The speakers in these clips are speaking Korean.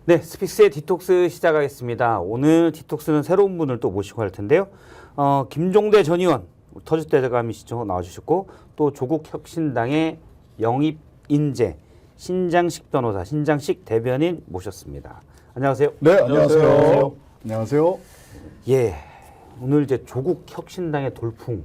네, 스픽스의 디톡스 시작하겠습니다. 오늘 디톡스는 새로운 분을 또 모시고 할 텐데요. 김종대 전 의원, 터줏대감이시죠. 나와주셨고, 또 조국혁신당의 영입 인재, 신장식 변호사, 신장식 대변인 모셨습니다. 안녕하세요. 네, 안녕하세요. 안녕하세요. 예, 오늘 이제 조국혁신당의 돌풍,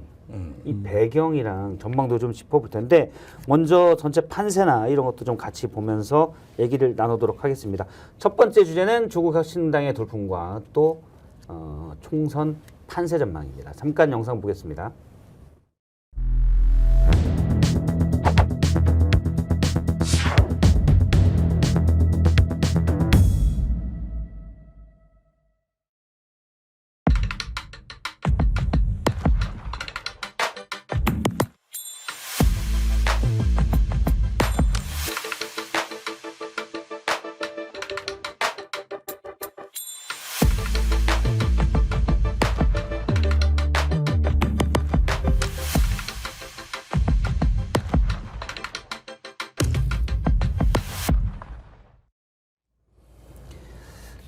이 배경이랑 전망도 좀 짚어볼 텐데, 먼저 전체 판세나 이런 것도 좀 같이 보면서 얘기를 나누도록 하겠습니다. 첫 번째 주제는 조국혁신당의 돌풍과 또 총선 판세 전망입니다. 잠깐 영상 보겠습니다.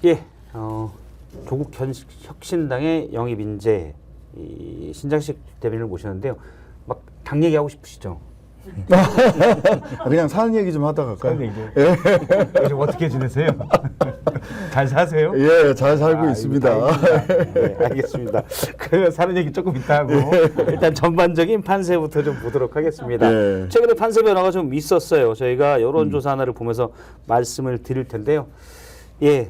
예, 조국혁신당의 영입 인재 신장식 대변인을 모셨는데요. 막 당 얘기하고 싶으시죠? 그냥 사는 얘기 좀 하다 갈까요? 요즘 어떻게 지내세요? 잘 사세요? 예, 잘 살고 있습니다. 네, 알겠습니다. 그러면 사는 얘기 조금 이따 하고 일단 전반적인 판세부터 좀 보도록 하겠습니다. 네. 최근에 판세 변화가 좀 있었어요. 저희가 여론조사 하나를 보면서 말씀을 드릴 텐데요. 예,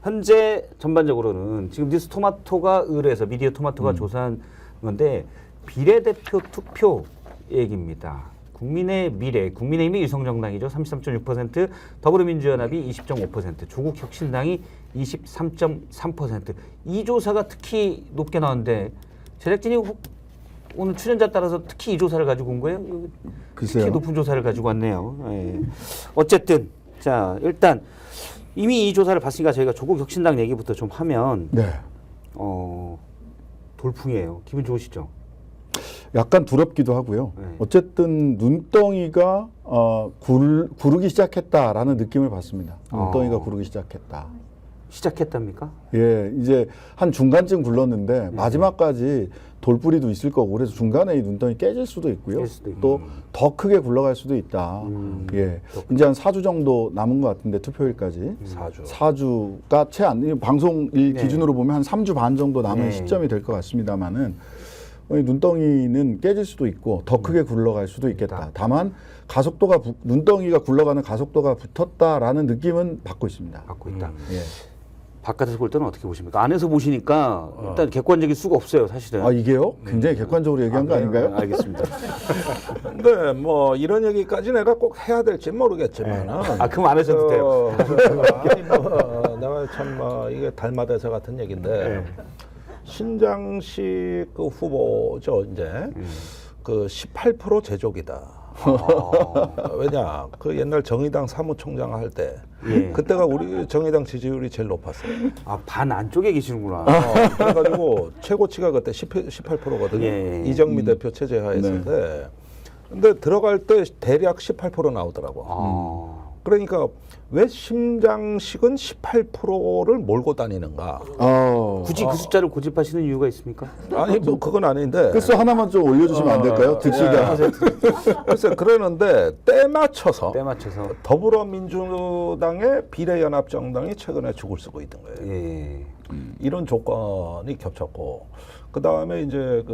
현재 전반적으로는 지금 뉴스토마토가 의뢰해서 미디어 토마토가 조사한 건데 비례대표 투표 얘기입니다. 국민의 미래, 국민의힘이 유성정당이죠. 33.6%, 더불어민주연합이 20.5%, 조국혁신당이 23.3%. 이 조사가 특히 높게 나왔는데 제작진이 오늘 출연자 따라서 특히 이 조사를 가지고 온 거예요? 글쎄요. 특히 높은 조사를 가지고 왔네요. 예. 어쨌든 자 일단 이미 이 조사를 봤으니까 저희가 조국혁신당 얘기부터 좀 하면 네. 돌풍이에요. 기분 좋으시죠? 약간 두렵기도 하고요. 네. 어쨌든 눈덩이가 구르기 시작했다라는 느낌을 받습니다. 눈덩이가 구르기 시작했다. 시작했답니까? 예, 이제 한 중간쯤 굴렀는데 마지막까지 돌뿌리도 있을 거고 그래서 중간에 이 눈덩이 깨질 수도 있고요. 깨질 수도 있고. 또 더 크게 굴러갈 수도 있다. 예, 이제 한 4주 정도 남은 것 같은데 투표일까지. 4주가 채 안, 방송일 네. 기준으로 보면 한 3주 반 정도 남은 네. 시점이 될 것 같습니다만은 눈덩이는 깨질 수도 있고 더 크게 굴러갈 수도 있겠다. 다만 가속도가 눈덩이가 굴러가는 가속도가 붙었다라는 느낌은 받고 있습니다. 갖고 있다. 예. 바깥에서 볼 때는 어떻게 보십니까? 안에서 보시니까 일단 객관적일 수가 없어요, 사실은. 아 이게요? 굉장히 객관적으로 얘기한 거 아닌가요? 알겠습니다. 근데 뭐 이런 얘기까지 내가 꼭 해야 될지 모르겠지만 아, 그럼 안 하셔도 돼요. 아니 뭐 내가 참 이게 달마대사 같은 얘기인데 신장식 그 후보죠 이제 그 18% 제족이다. 왜냐 그 옛날 정의당 사무총장 할 때 예. 그때가 우리 정의당 지지율이 제일 높았어요. 아, 반 안쪽에 계시는구나. 그래가지고 최고치가 그때 18%거든요. 예. 이정미 대표 체제 하에서인데 근데 들어갈 때 대략 18% 나오더라고. 그러니까 왜 심장식은 18%를 몰고 다니는가? 굳이 그 숫자를 고집하시는 이유가 있습니까? 아니 뭐 그건 아닌데. 끝수 하나만 좀 올려주시면 안 될까요? 득실가. 글쎄 그러는데 때 맞춰서 더불어민주당의 비례연합정당이 최근에 죽을 쓰고 있던 거예요. 예. 이런 조건이 겹쳤고 그 다음에 이제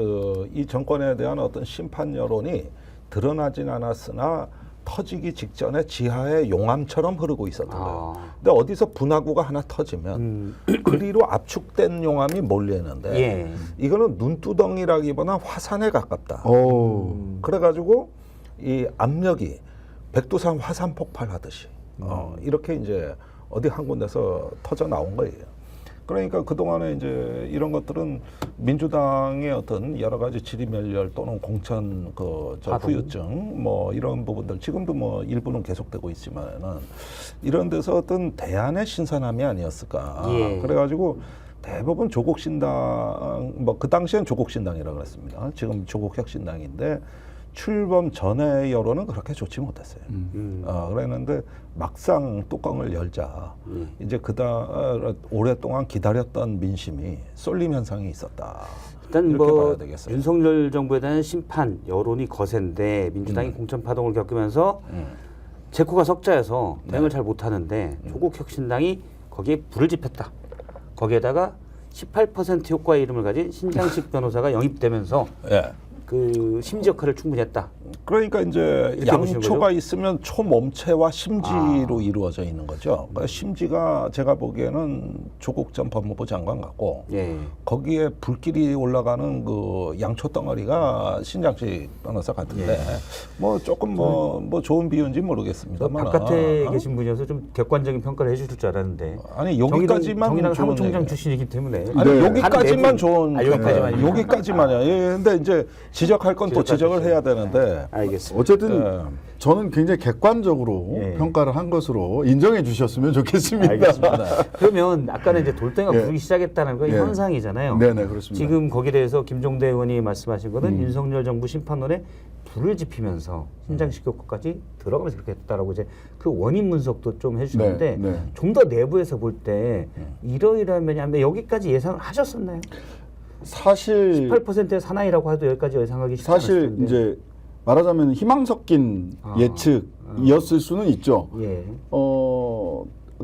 이 정권에 대한 어떤 심판 여론이 드러나진 않았으나 터지기 직전에 지하의 용암처럼 흐르고 있었던 거예요. 근데 어디서 분화구가 하나 터지면 그리로 압축된 용암이 몰리는데 예. 이거는 눈두덩이라기보다 화산에 가깝다. 그래가지고 이 압력이 백두산 화산 폭발하듯이 이렇게 이제 어디 한 군데서 터져 나온 거예요. 그러니까 그동안에 이제 이런 것들은 민주당의 어떤 여러 가지 질의멸렬 또는 공천 후유증 뭐 이런 부분들 지금도 뭐 일부는 계속되고 있지만은 이런 데서 어떤 대안의 신선함이 아니었을까. 예. 그래가지고 대부분 조국신당 뭐 그 당시엔 조국신당이라고 그랬습니다. 지금 조국혁신당인데 출범 전의 여론은 그렇게 좋지 못했어요. 그랬는데 막상 뚜껑을 열자 이제 오랫동안 기다렸던 민심이 쏠림 현상이 있었다. 일단 이렇게 뭐 봐야 되겠어요. 윤석열 정부에 대한 심판 여론이 거센데 민주당이 공천 파동을 겪으면서 제코가 석자여서 대응을 잘 못하는데 조국 혁신당이 거기에 불을 지폈다. 거기에다가 18% 효과의 이름을 가진 신장식 변호사가 영입되면서 예. 그 심지 역할을 충분히 했다. 그러니까 이제 이렇게 보시는 양초가 거죠? 있으면 초몸체와 심지로 이루어져 있는 거죠. 그러니까 심지가 제가 보기에는 조국 전 법무부 장관 같고 예. 거기에 불길이 올라가는 그 양초 덩어리가 신장식 변호사 같은데 뭐 조금 뭐 좋은 비유인지 모르겠습니다만 바깥에 계신 분이어서 좀 객관적인 평가를 해주실 줄 알았는데 아니 여기까지만 정의당 좋은 사무총장 얘기예요. 출신이기 때문에 아니 네. 여기까지만 한 좋은 여기까지만요. 여기까지만요. 예, 근데 이제 지적할 건 또 지적을 해야 되는데 알겠습니다. 어쨌든 예. 저는 굉장히 객관적으로 예. 평가를 한 것으로 인정해 주셨으면 좋겠습니다. 알겠습니다. 그러면 아까는 이제 돌덩이가 예. 부르기 시작했다는 건 예. 현상이잖아요. 네네 그렇습니다. 지금 거기에 대해서 김종대 의원이 말씀하신 거는 윤석열 정부 심판론에 불을 지피면서 신장식 효과까지 들어가면서 그렇게 했다라고 이제 그 원인 분석도 좀 해주셨는데 네, 네. 좀 더 내부에서 볼 때 이러이러한 면이 한데 여기까지 예상을 하셨었나요? 사실 18%의 사나이라고 해도 여기까지 예상하기 쉽지 사실 않았을 텐데. 이제 말하자면 희망 섞인 예측이었을 수는 있죠. 예.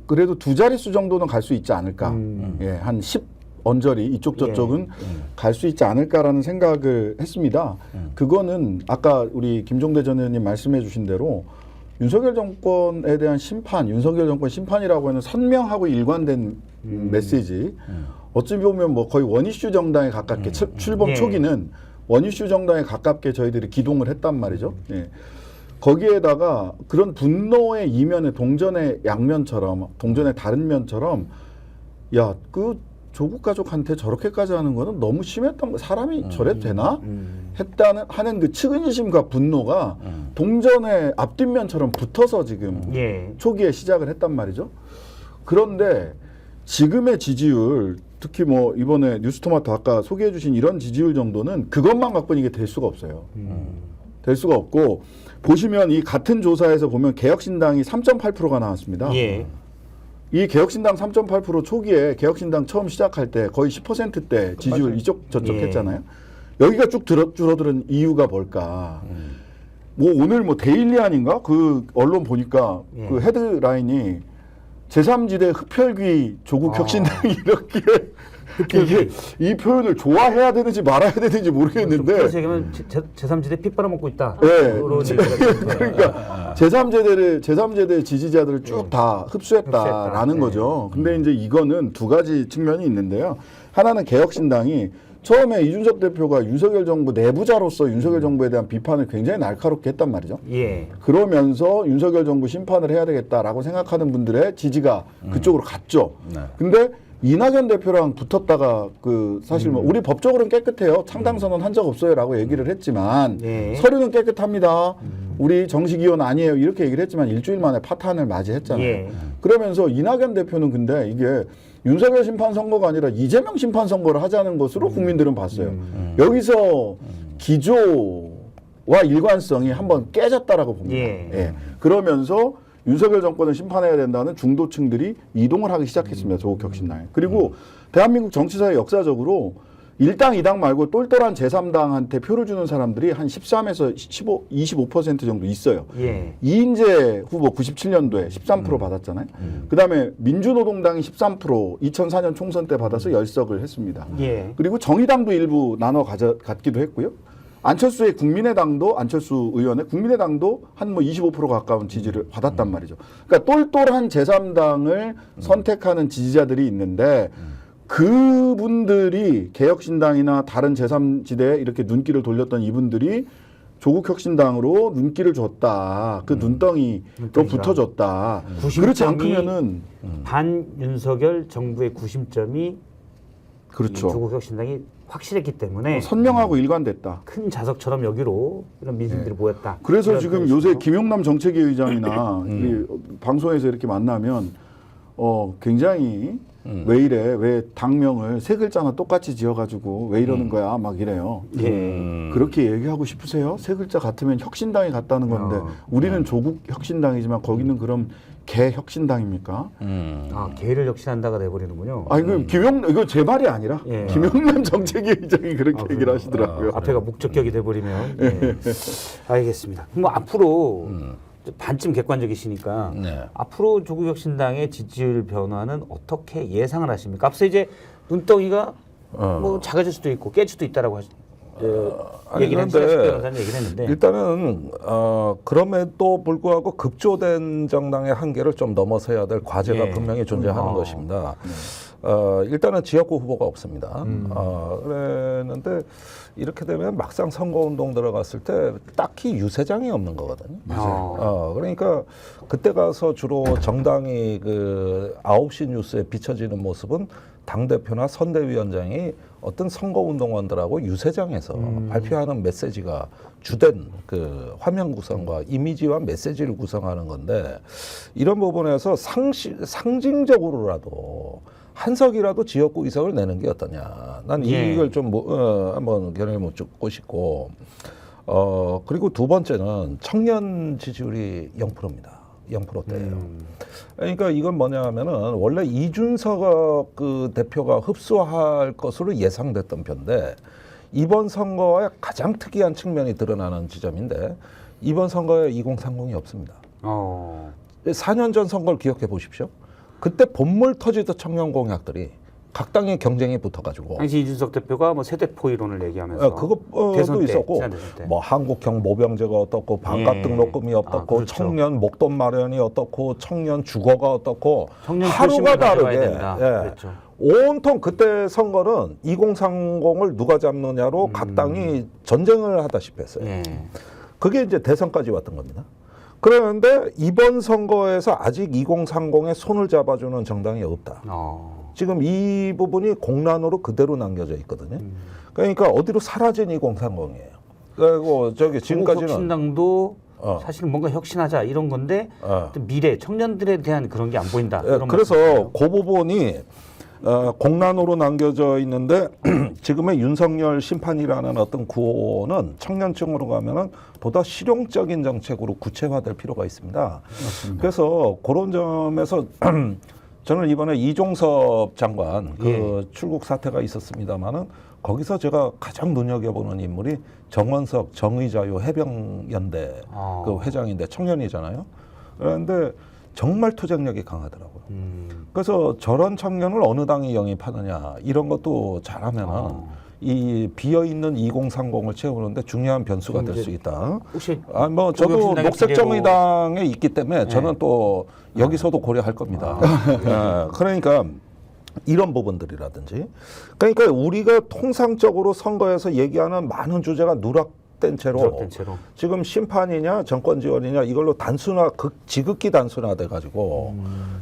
그래도 두 자릿수 정도는 갈 수 있지 않을까. 예, 한 10 언저리 이쪽 저쪽은 갈 수 있지 않을까라는 생각을 했습니다. 그거는 아까 우리 김종대 전 의원님 말씀해 주신 대로 윤석열 정권에 대한 심판, 윤석열 정권 심판이라고 하는 선명하고 일관된 메시지. 어찌 보면 뭐 거의 원이슈 정당에 가깝게 출범 예. 초기는 원이슈 정당에 가깝게 저희들이 기동을 했단 말이죠. 예. 거기에다가 그런 분노의 이면에 동전의 양면처럼 동전의 다른 면처럼 야, 그 조국 가족한테 저렇게까지 하는 거는 너무 심했던 거 사람이 저래도 되나? 하는 그 측은심과 분노가 동전의 앞뒷면처럼 붙어서 지금 예. 초기에 시작을 했단 말이죠. 그런데 지금의 지지율 특히 뭐 이번에 뉴스토마토 아까 소개해 주신 이런 지지율 정도는 그것만 갖고는 이게 될 수가 없어요. 될 수가 없고 보시면 이 같은 조사에서 보면 개혁신당이 3.8%가 나왔습니다. 예. 이 개혁신당 3.8% 초기에 개혁신당 처음 시작할 때 거의 10%대 지지율 맞아요. 이쪽 저쪽 예. 했잖아요. 여기가 쭉 줄어드는 이유가 뭘까? 뭐 오늘 뭐 데일리안인가 그 언론 보니까 예. 그 헤드라인이 제3지대 흡혈귀 조국 혁신당이 이렇게 이게 이 표현을 좋아해야 되는지 말아야 되는지 모르겠는데 그래서 얘기하면 제3지대 피 빨아먹고 있다. 네. 그런 얘기가 있는데. 그러니까 제3세대 지지자들을 쭉 다 흡수했다라는 거죠. 근데 이제 이거는 두 가지 측면이 있는데요. 하나는 개혁신당이 처음에 이준석 대표가 윤석열 정부 내부자로서 윤석열 정부에 대한 비판을 굉장히 날카롭게 했단 말이죠. 예. 그러면서 윤석열 정부 심판을 해야 되겠다라고 생각하는 분들의 지지가 그쪽으로 갔죠. 네. 근데 이낙연 대표랑 붙었다가 그 사실 뭐 우리 법적으로는 깨끗해요. 창당 선언 한 적 없어요라고 얘기를 했지만 네. 서류는 깨끗합니다. 우리 정식 의원 아니에요. 이렇게 얘기를 했지만 일주일 만에 파탄을 맞이했잖아요. 예. 그러면서 이낙연 대표는 근데 이게 윤석열 심판 선거가 아니라 이재명 심판 선거를 하자는 것으로 국민들은 봤어요. 여기서 기조와 일관성이 한번 깨졌다라고 봅니다. 예. 예. 그러면서 윤석열 정권을 심판해야 된다는 중도층들이 이동을 하기 시작했습니다. 조국 혁신당에. 그리고 대한민국 정치사의 역사적으로 1당, 2당 말고 똘똘한 제3당한테 표를 주는 사람들이 한 13에서 25% 정도 있어요. 예. 이인재 후보 97년도에 13% 받았잖아요. 그다음에 민주노동당이 13% 2004년 총선 때 받아서 10석을 했습니다. 예. 그리고 정의당도 일부 나눠 갖기도 했고요. 안철수의 국민의당도 안철수 의원의 국민의당도 한 뭐 25% 가까운 지지를 받았단 말이죠. 그러니까 똘똘한 제3당을 선택하는 지지자들이 있는데 그분들이 개혁신당이나 다른 제3지대에 이렇게 눈길을 돌렸던 이분들이 조국혁신당으로 눈길을 줬다. 그 눈덩이로 눈덩이가. 붙어줬다. 90점이 그렇지 않으면은 반 윤석열 정부의 구심점이 그렇죠. 조국 혁신당이 확실했기 때문에 선명하고 일관됐다. 큰 자석처럼 여기로 이런 민심들이 모였다. 그래서 이런 지금 뜻이죠. 요새 김용남 정책위 의장이나 이 방송에서 이렇게 만나면 굉장히 왜 이래? 왜 당명을 세 글자나 똑같이 지어가지고 왜 이러는 거야? 막 이래요. 예. 그렇게 얘기하고 싶으세요? 세 글자 같으면 혁신당이 같다는 건데 우리는 조국 혁신당이지만 거기는 그럼 개 혁신당입니까? 아, 개를 혁신한다가 돼버리는군요. 아 이거 이거 제 말이 아니라 예. 김용남 정책위 의장이 그렇게 얘기를 그래요? 하시더라고요. 앞에가 목적격이 돼버리면. 예. 알겠습니다. 뭐 앞으로 반쯤 객관적이시니까 네. 앞으로 조국혁신당의 지지율 변화는 어떻게 예상을 하십니까? 앞서 이제 눈덩이가 뭐 작아질 수도 있고 깨질 수도 있다라고 얘기를 그런데 했는데 변호사님 얘기를 했는데 일단은 그럼에도 불구하고 급조된 정당의 한계를 좀 넘어서야 될 과제가 예. 분명히 존재하는 것입니다. 일단은 지역구 후보가 없습니다. 그랬는데 이렇게 되면 막상 선거운동 들어갔을 때 딱히 유세장이 없는 거거든요. 그러니까 그때 가서 주로 정당이 그 9시 뉴스에 비춰지는 모습은 당대표나 선대위원장이 어떤 선거운동원들하고 유세장에서 발표하는 메시지가 주된 그 화면 구성과 이미지와 메시지를 구성하는 건데 이런 부분에서 상징적으로라도 한 석이라도 지역구 의석을 내는 게 어떠냐. 난 예. 이걸 좀 한번 견해를 묻고 싶고 그리고 두 번째는 청년 지지율이 0%입니다. 0%대예요. 그러니까 이건 뭐냐 하면은 원래 이준석 그 대표가 흡수할 것으로 예상됐던 편인데 이번 선거에 가장 특이한 측면이 드러나는 지점인데 이번 선거에 2030이 없습니다. 4년 전 선거를 기억해 보십시오. 그때 본물 터지던 청년 공약들이 각 당의 경쟁이 붙어가지고 당시 이준석 대표가 뭐 세대포 이론을 얘기하면서 그것도 대선 때, 있었고 지난 대선 때. 뭐 한국형 모병제가 어떻고 반값 예. 등록금이 어떻고 그렇죠. 청년 목돈 마련이 어떻고 청년 주거가 어떻고 청년 하루가 표심을 가져가야 다르게 된다. 그랬죠. 온통 그때 선거는 2030을 누가 잡느냐로 각 당이 전쟁을 하다시피 했어요. 예. 그게 이제 대선까지 왔던 겁니다. 그런데 이번 선거에서 아직 2030에 손을 잡아주는 정당이 없다. 지금 이 부분이 공란으로 그대로 남겨져 있거든요. 그러니까 어디로 사라진 2030이에요. 그리고 저기 지금까지는 혁신당도 사실은 뭔가 혁신하자 이런 건데 또 미래 청년들에 대한 그런 게 안 보인다. 이런 그래서 말씀이세요? 그 부분이 공란으로 남겨져 있는데 지금의 윤석열 심판이라는 어떤 구호는 청년층으로 가면은 보다 실용적인 정책으로 구체화될 필요가 있습니다. 맞습니다. 그래서 그런 점에서 저는 이번에 이종섭 장관 그 출국 사태가 있었습니다만은 거기서 제가 가장 눈여겨보는 인물이 정원석 정의자유 해병연대 그 회장인데 청년이잖아요. 그런데 정말 투쟁력이 강하더라고요. 그래서 저런 청년을 어느 당이 영입하느냐 이런 것도 잘하면은 이 비어있는 2030을 채우는데 중요한 변수가 될 수 있다. 혹시 뭐 저도 녹색정의당에 있기 때문에 저는 또 여기서도 고려할 겁니다. 그러니까 이런 부분들이라든지 그러니까 우리가 통상적으로 선거에서 얘기하는 많은 주제가 누락된 채로 지금 심판이냐 정권 지원이냐 이걸로 지극히 단순화돼 가지고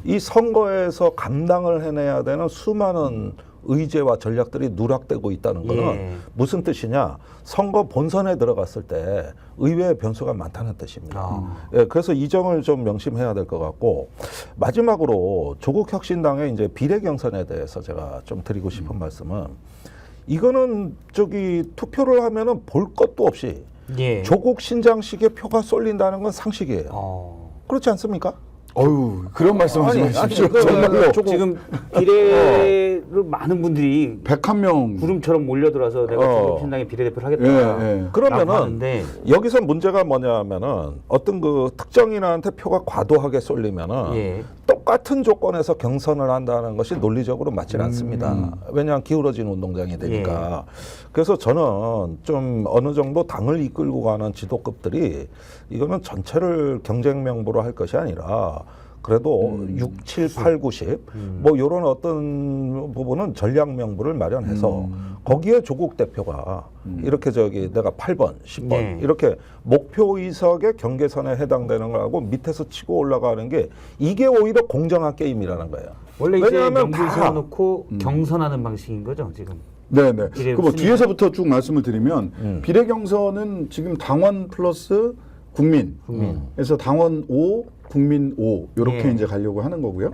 이 선거에서 감당을 해내야 되는 수많은 의제와 전략들이 누락되고 있다는 것은 무슨 뜻이냐? 선거 본선에 들어갔을 때 의외의 변수가 많다는 뜻입니다. 그래서 이 점을 좀 명심해야 될 것 같고 마지막으로 조국 혁신당의 이제 비례 경선에 대해서 제가 좀 드리고 싶은 말씀은 이거는 투표를 하면은 볼 것도 없이 조국 신장식의 표가 쏠린다는 건 상식이에요. 그렇지 않습니까? 그런 말씀하지 마십시오. 정말로 지금 비례를 많은 분들이 101명 구름처럼 몰려들어서 내가 조국혁신당의 비례대표를 하겠다. 그러면은 여기서 문제가 뭐냐면은 어떤 그 특정인한테 표가 과도하게 쏠리면은 똑같은 조건에서 경선을 한다는 것이 논리적으로 맞지 않습니다. 왜냐하면 기울어진 운동장이 되니까. 그래서 저는 좀 어느 정도 당을 이끌고 가는 지도급들이 이거는 전체를 경쟁 명부로 할 것이 아니라 그래도 6, 7, 8, 9, 10 뭐 이런 어떤 부분은 전략 명부를 마련해서 거기에 조국 대표가 이렇게 내가 8번, 10번 이렇게 목표 의석의 경계선에 해당되는 거하고 밑에서 치고 올라가는 게 이게 오히려 공정한 게임이라는 거예요. 원래 이제 명분 세워놓고 경선하는 방식인 거죠 지금. 네네. 그 뒤에서부터 쭉 말씀을 드리면 비례 경선은 지금 당원 플러스 국민에서 당원 5, 국민 5 이렇게 이제 가려고 하는 거고요.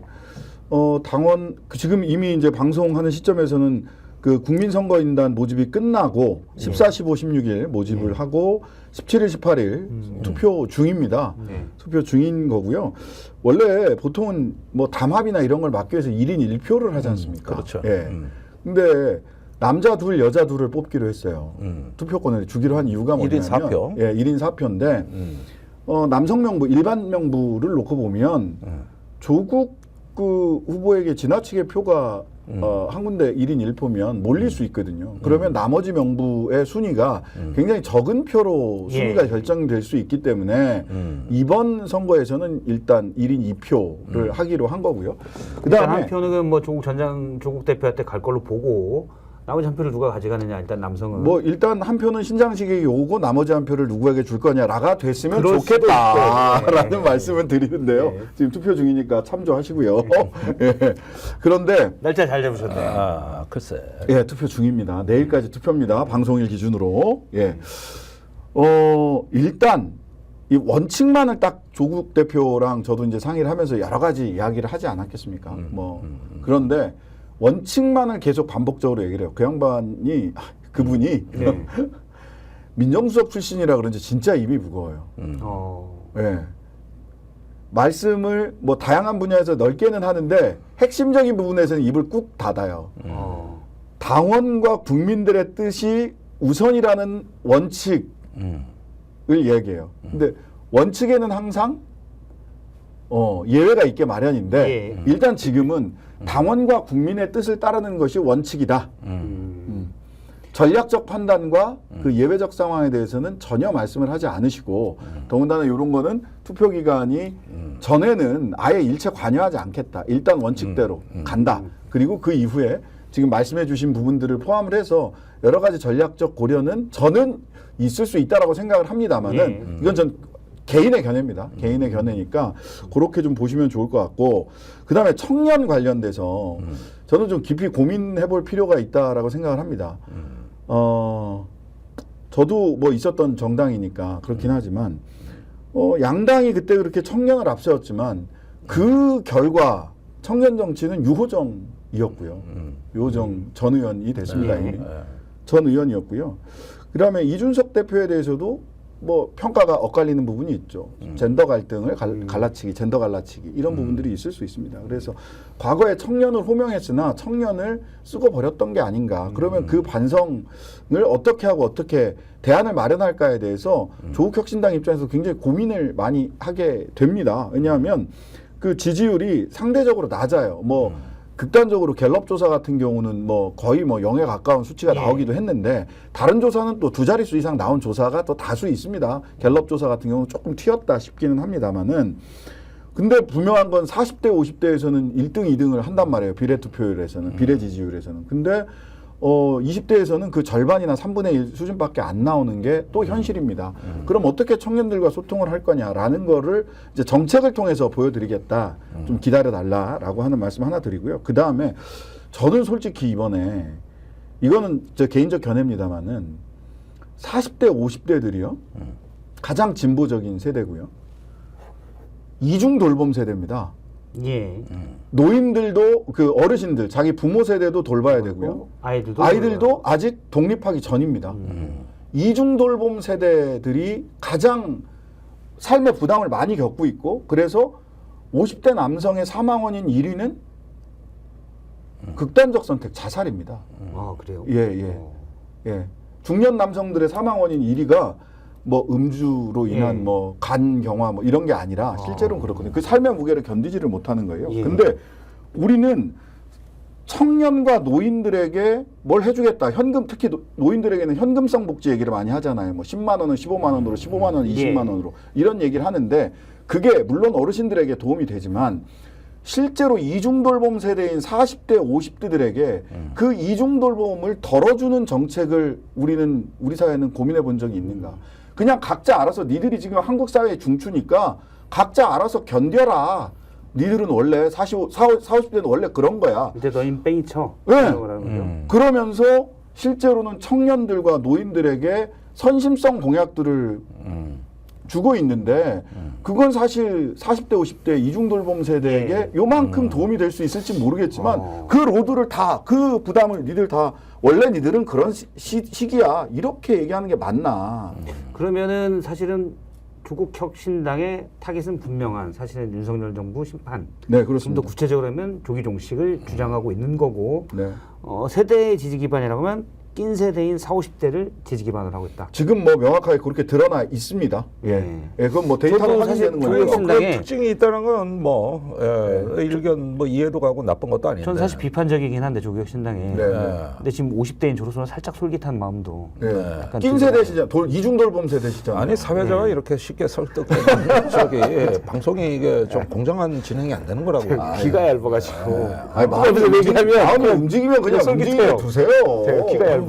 당원 지금 이미 이제 방송하는 시점에서는 그 국민선거인단 모집이 끝나고 14, 15, 16일 모집을 하고 17일, 18일 투표 중입니다. 투표 중인 거고요. 원래 보통은 뭐 담합이나 이런 걸 막기 위해서 1인 1표를 하지 않습니까? 그렇죠. 예. 근데 남자 둘, 여자 둘을 뽑기로 했어요. 투표권을 주기로 한 이유가 뭐냐면 1인 4표. 예, 1인 4표인데 남성 명부, 일반 명부를 놓고 보면 조국 그 후보에게 지나치게 표가 한 군데 1인 1표면 몰릴 수 있거든요. 그러면 나머지 명부의 순위가 굉장히 적은 표로 순위가 결정될 수 있기 때문에 이번 선거에서는 일단 1인 2표를 하기로 한 거고요. 그다음에 한 표는 뭐 조국 대표한테 갈 걸로 보고 나머지 한 표를 누가 가져가느냐 일단 남성은 뭐 일단 한 표는 신장식에게 오고 나머지 한 표를 누구에게 줄 거냐라가 됐으면 그럴 수도 좋겠다라는 있고. 말씀을 드리는데요. 지금 투표 중이니까 참조하시고요. 예. 그런데 날짜 잘 잡으셨네. 아, 글쎄. 예, 투표 중입니다. 내일까지 투표입니다. 방송일 기준으로. 예. 일단 이 원칙만을 딱 조국 대표랑 저도 이제 상의를 하면서 여러 가지 이야기를 하지 않았겠습니까? 그런데 원칙만을 계속 반복적으로 얘기를 해요. 그 양반이 그분이 민정수석 출신이라 그런지 진짜 입이 무거워요. 예. 말씀을 뭐 다양한 분야에서 넓게는 하는데 핵심적인 부분에서는 입을 꾹 닫아요. 당원과 국민들의 뜻이 우선이라는 원칙을 얘기해요. 근데 원칙에는 항상 예외가 있게 마련인데 일단 지금은 당원과 국민의 뜻을 따르는 것이 원칙이다. 전략적 판단과 그 예외적 상황에 대해서는 전혀 말씀을 하지 않으시고 더군다나 이런 거는 투표 기간이 전에는 아예 일체 관여하지 않겠다. 일단 원칙대로 간다. 그리고 그 이후에 지금 말씀해 주신 부분들을 포함을 해서 여러 가지 전략적 고려는 저는 있을 수 있다라고 생각을 합니다만은 이건 전 개인의 견해입니다. 개인의 견해니까 그렇게 좀 보시면 좋을 것 같고 그다음에 청년 관련돼서 저는 좀 깊이 고민해 볼 필요가 있다라고 생각을 합니다. 저도 뭐 있었던 정당이니까 그렇긴 하지만 양당이 그때 그렇게 청년을 앞세웠지만 그 결과 청년 정치는 유호정이었고요. 유호정 전 의원이 됐습니다. 이미. 전 의원이었고요. 그다음에 이준석 대표에 대해서도 뭐 평가가 엇갈리는 부분이 있죠. 젠더 갈등을 갈라치기, 젠더 갈라치기 이런 부분들이 있을 수 있습니다. 그래서 과거에 청년을 호명했으나 청년을 쓰고 버렸던 게 아닌가. 그러면 그 반성을 어떻게 하고 어떻게 대안을 마련할까에 대해서 조국혁신당 입장에서 굉장히 고민을 많이 하게 됩니다. 왜냐하면 그 지지율이 상대적으로 낮아요. 뭐 극단적으로 갤럽 조사 같은 경우는 뭐 거의 뭐 0에 가까운 수치가 나오기도 했는데 다른 조사는 또 두 자릿수 이상 나온 조사가 또 다수 있습니다. 갤럽 조사 같은 경우는 조금 튀었다 싶기는 합니다만은 근데 분명한 건 40대 50대에서는 1등 2등을 한단 말이에요. 비례 투표율에서는 비례 지지율에서는. 근데 20대에서는 그 절반이나 3분의 1 수준밖에 안 나오는 게 또 현실입니다. 그럼 어떻게 청년들과 소통을 할 거냐라는 거를 이제 정책을 통해서 보여드리겠다. 좀 기다려달라라고 하는 말씀 하나 드리고요. 그 다음에 저는 솔직히 이번에 이거는 제 개인적 견해입니다만은 40대 50대들이요. 가장 진보적인 세대고요. 이중 돌봄 세대입니다. 예. 노인들도 그 어르신들 자기 부모 세대도 돌봐야 되고요. 아이들도 아직 독립하기 전입니다. 이중 돌봄 세대들이 가장 삶의 부담을 많이 겪고 있고 그래서 50대 남성의 사망 원인 1위는 극단적 선택 자살입니다. 아 그래요? 예. 중년 남성들의 사망 원인 1위가 뭐 음주로 인한 뭐 간 경화 뭐 이런 게 아니라 실제로는 그렇거든요. 그 삶의 무게를 견디지를 못하는 거예요. 근데 우리는 청년과 노인들에게 뭘 해주겠다. 현금 특히 노인들에게는 현금성 복지 얘기를 많이 하잖아요. 뭐 10만 원은 15만 원으로 15만 원은 20만 원으로 이런 얘기를 하는데 그게 물론 어르신들에게 도움이 되지만 실제로 이중돌봄 세대인 40대 50대들에게 그 이중돌봄을 덜어주는 정책을 우리 사회는 고민해 본 적이 있는가. 그냥 각자 알아서 니들이 지금 한국 사회의 중추니까 각자 알아서 견뎌라. 니들은 원래 40대는 원래 그런 거야. 이제 너희 뺑이 쳐. 네. 그러면서 실제로는 청년들과 노인들에게 선심성 공약들을 주고 있는데 그건 사실 40대 50대 이중돌봄 세대에게 요만큼 도움이 될 수 있을지 모르겠지만 그 로드를 다 그 부담을 니들 다 원래 니들은 그런 시기야 이렇게 얘기하는 게 맞나? 그러면은 사실은 조국혁신당의 타깃은 분명한 사실은 윤석열 정부 심판. 네, 좀 더 그렇습니다. 구체적으로 하면 조기 종식을 주장하고 있는 거고 네. 세대의 지지 기반이라고 하면 낀 세대인 40, 50대를 지지 기반으로 하고 있다. 지금 뭐 명확하게 그렇게 드러나 있습니다. 예, 그건 뭐 데이터로 저도 확인되는 사실 거니까. 조국 그 신당에- 특징이 있다는 건 뭐 의견 뭐 이해도 가고 나쁜 것도 아닌데. 전 사실 비판적이긴 한데 조국혁신당에. 네. 근데 지금 50대인 저로서는 살짝 솔깃한 마음도. 예. 낀 세대시잖아. 이중돌봄 세대시잖아요. 아니 사회자가 이렇게 쉽게 설득되는 저기 방송이 이게 좀 공정한 진행이 안 되는 거라고. 귀가 얇아가지고. 아니, 마음이 움직이면 그냥 솔깃해요. 움직이게 두세요. 제가 귀가 얇아서.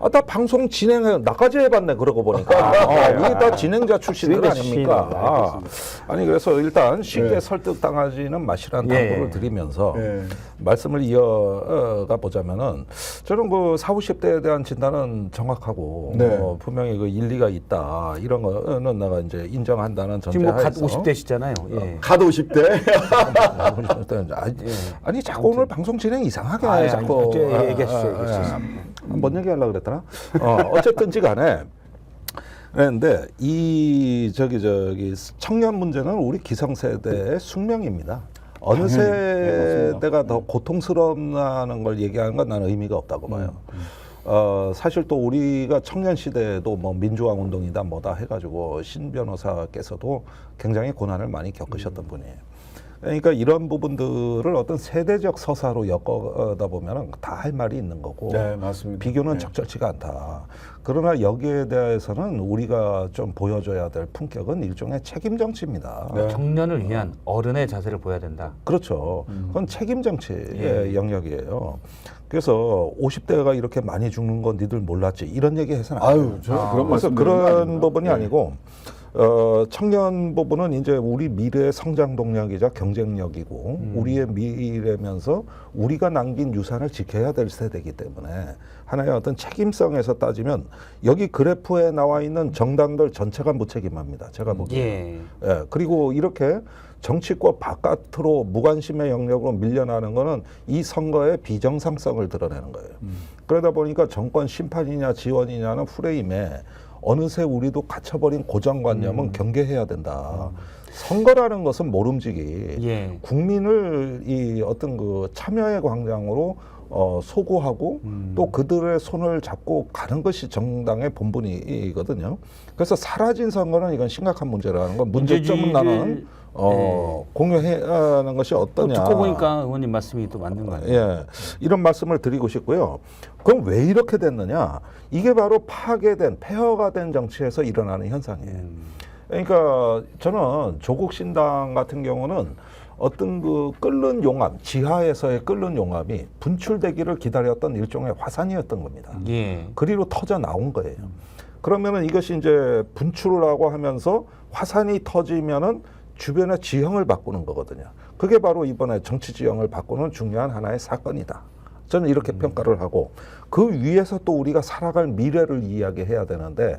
아, 나 방송 진행해 나까지 해봤네 그러고 보니까 우리 다 진행자 출신들 진행자 아닙니까? 출신입니다. 아니 그래서 일단 쉽게 네. 설득당하지는 마시라는 예. 당부를 드리면서 예. 말씀을 이어가 보자면은 저는 그 40, 50대에 대한 진단은 정확하고 네. 분명히 그 일리가 있다 이런 거는 내가 이제 인정한다는 지금 뭐 갓 전제하에서 50대시잖아요. 예. 갓 50대. 아니 자꾸 오늘 방송 진행 이상하게 아니, 자꾸 얘기하시죠. 뭔 얘기하려고 그랬더라? 어쨌든지 간에 그런데 이 저기 청년 문제는 우리 기성세대의 숙명입니다. 어느 세대가 더 고통스럽다는 걸 얘기하는 건 나는 의미가 없다고 봐요. 사실 또 우리가 청년 시대에도 뭐 민주화 운동이다 뭐다 해가지고 신 변호사께서도 굉장히 고난을 많이 겪으셨던 분이에요. 그러니까 이런 부분들을 어떤 세대적 서사로 엮어다 보면 다 할 말이 있는 거고 네, 맞습니다. 비교는 네. 적절치가 않다. 그러나 여기에 대해서는 우리가 좀 보여줘야 될 품격은 일종의 책임 정치입니다. 네. 청년을 위한 어른의 자세를 보여야 된다. 그렇죠. 그건 책임 정치의 영역이에요. 그래서 50대가 이렇게 많이 죽는 건 니들 몰랐지 이런 얘기 해서는 안 돼요. 아유, 저 그런 그래서 말씀 드리는 거 그런 아닙니다. 부분이 네. 아니고 청년 부분은 이제 우리 미래의 성장 동력이자 경쟁력이고 우리의 미래면서 우리가 남긴 유산을 지켜야 될 세대이기 때문에 하나의 어떤 책임성에서 따지면 여기 그래프에 나와 있는 정당들 전체가 무책임합니다. 제가 보기에. 예. 그리고 이렇게 정치권 바깥으로 무관심의 영역으로 밀려나는 거는 이 선거의 비정상성을 드러내는 거예요. 그러다 보니까 정권 심판이냐 지원이냐는 프레임에 어느새 우리도 갇혀버린 고정관념은 경계해야 된다. 선거라는 것은 모름지기 예. 국민을 이 어떤 그 참여의 광장으로 소구하고 또 그들의 손을 잡고 가는 것이 정당의 본분이거든요. 그래서 사라진 선거는 이건 심각한 문제라는 건 문제점은 나는 공유하는 것이 또 어떠냐. 듣고 보니까 의원님 말씀이 또 맞는 거 아니에요? 예, 이런 말씀을 드리고 싶고요. 그럼 왜 이렇게 됐느냐? 이게 바로 파괴된, 폐허가 된 정치에서 일어나는 현상이에요. 그러니까 저는 조국 신당 같은 경우는 어떤 그 끓는 용암, 지하에서의 끓는 용암이 분출되기를 기다렸던 일종의 화산이었던 겁니다. 예. 그리로 터져 나온 거예요. 그러면은 이것이 이제 분출을 하고 하면서 화산이 터지면은 주변의 지형을 바꾸는 거거든요. 그게 바로 이번에 정치 지형을 바꾸는 중요한 하나의 사건이다. 저는 이렇게 평가를 하고 그 위에서 또 우리가 살아갈 미래를 이야기해야 되는데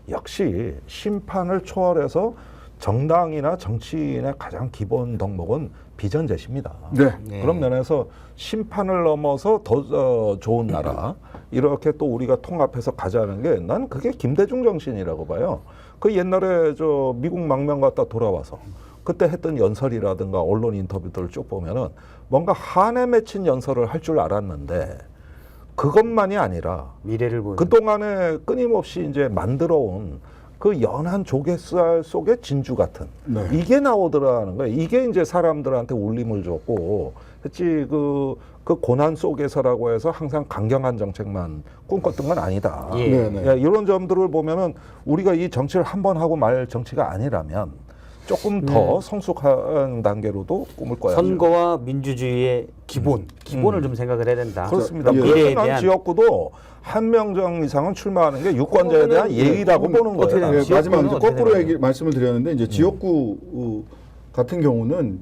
역시 심판을 초월해서 정당이나 정치인의 가장 기본 덕목은 비전 제시입니다. 네. 그런 면에서 심판을 넘어서 더 좋은 나라 이렇게 또 우리가 통합해서 가자는 게 난 그게 김대중 정신이라고 봐요. 그 옛날에 저 미국 망명 갔다 돌아와서 그때 했던 연설이라든가 언론 인터뷰들을 쭉 보면은 뭔가 한에 맺힌 연설을 할 줄 알았는데 그것만이 아니라 미래를 보는. 그 동안에 끊임없이 이제 만들어온 그 연한 조갯살 속의 진주 같은 네. 이게 나오더라는 거예요. 이게 이제 사람들한테 울림을 줬고, 그치 그 고난 속에서라고 해서 항상 강경한 정책만 꿈꿨던 건 아니다. 예. 네, 네. 예, 이런 점들을 보면은 우리가 이 정치를 한 번 하고 말 정치가 아니라면 조금 더 성숙한 단계로도 꿈을 꿔야죠. 선거와 민주주의의 기본을 좀 생각을 해야 된다. 그렇습니다. 예. 미래에 그래서 난 대한 지역구도 한 명정 이상은 출마하는 게 유권자에 대한 예의라고 보는 어떻게 거예요. 되나요? 네, 마지막 이제 지역구는 거꾸로 어떻게 말씀을 드렸는데 이제 지역구 같은 경우는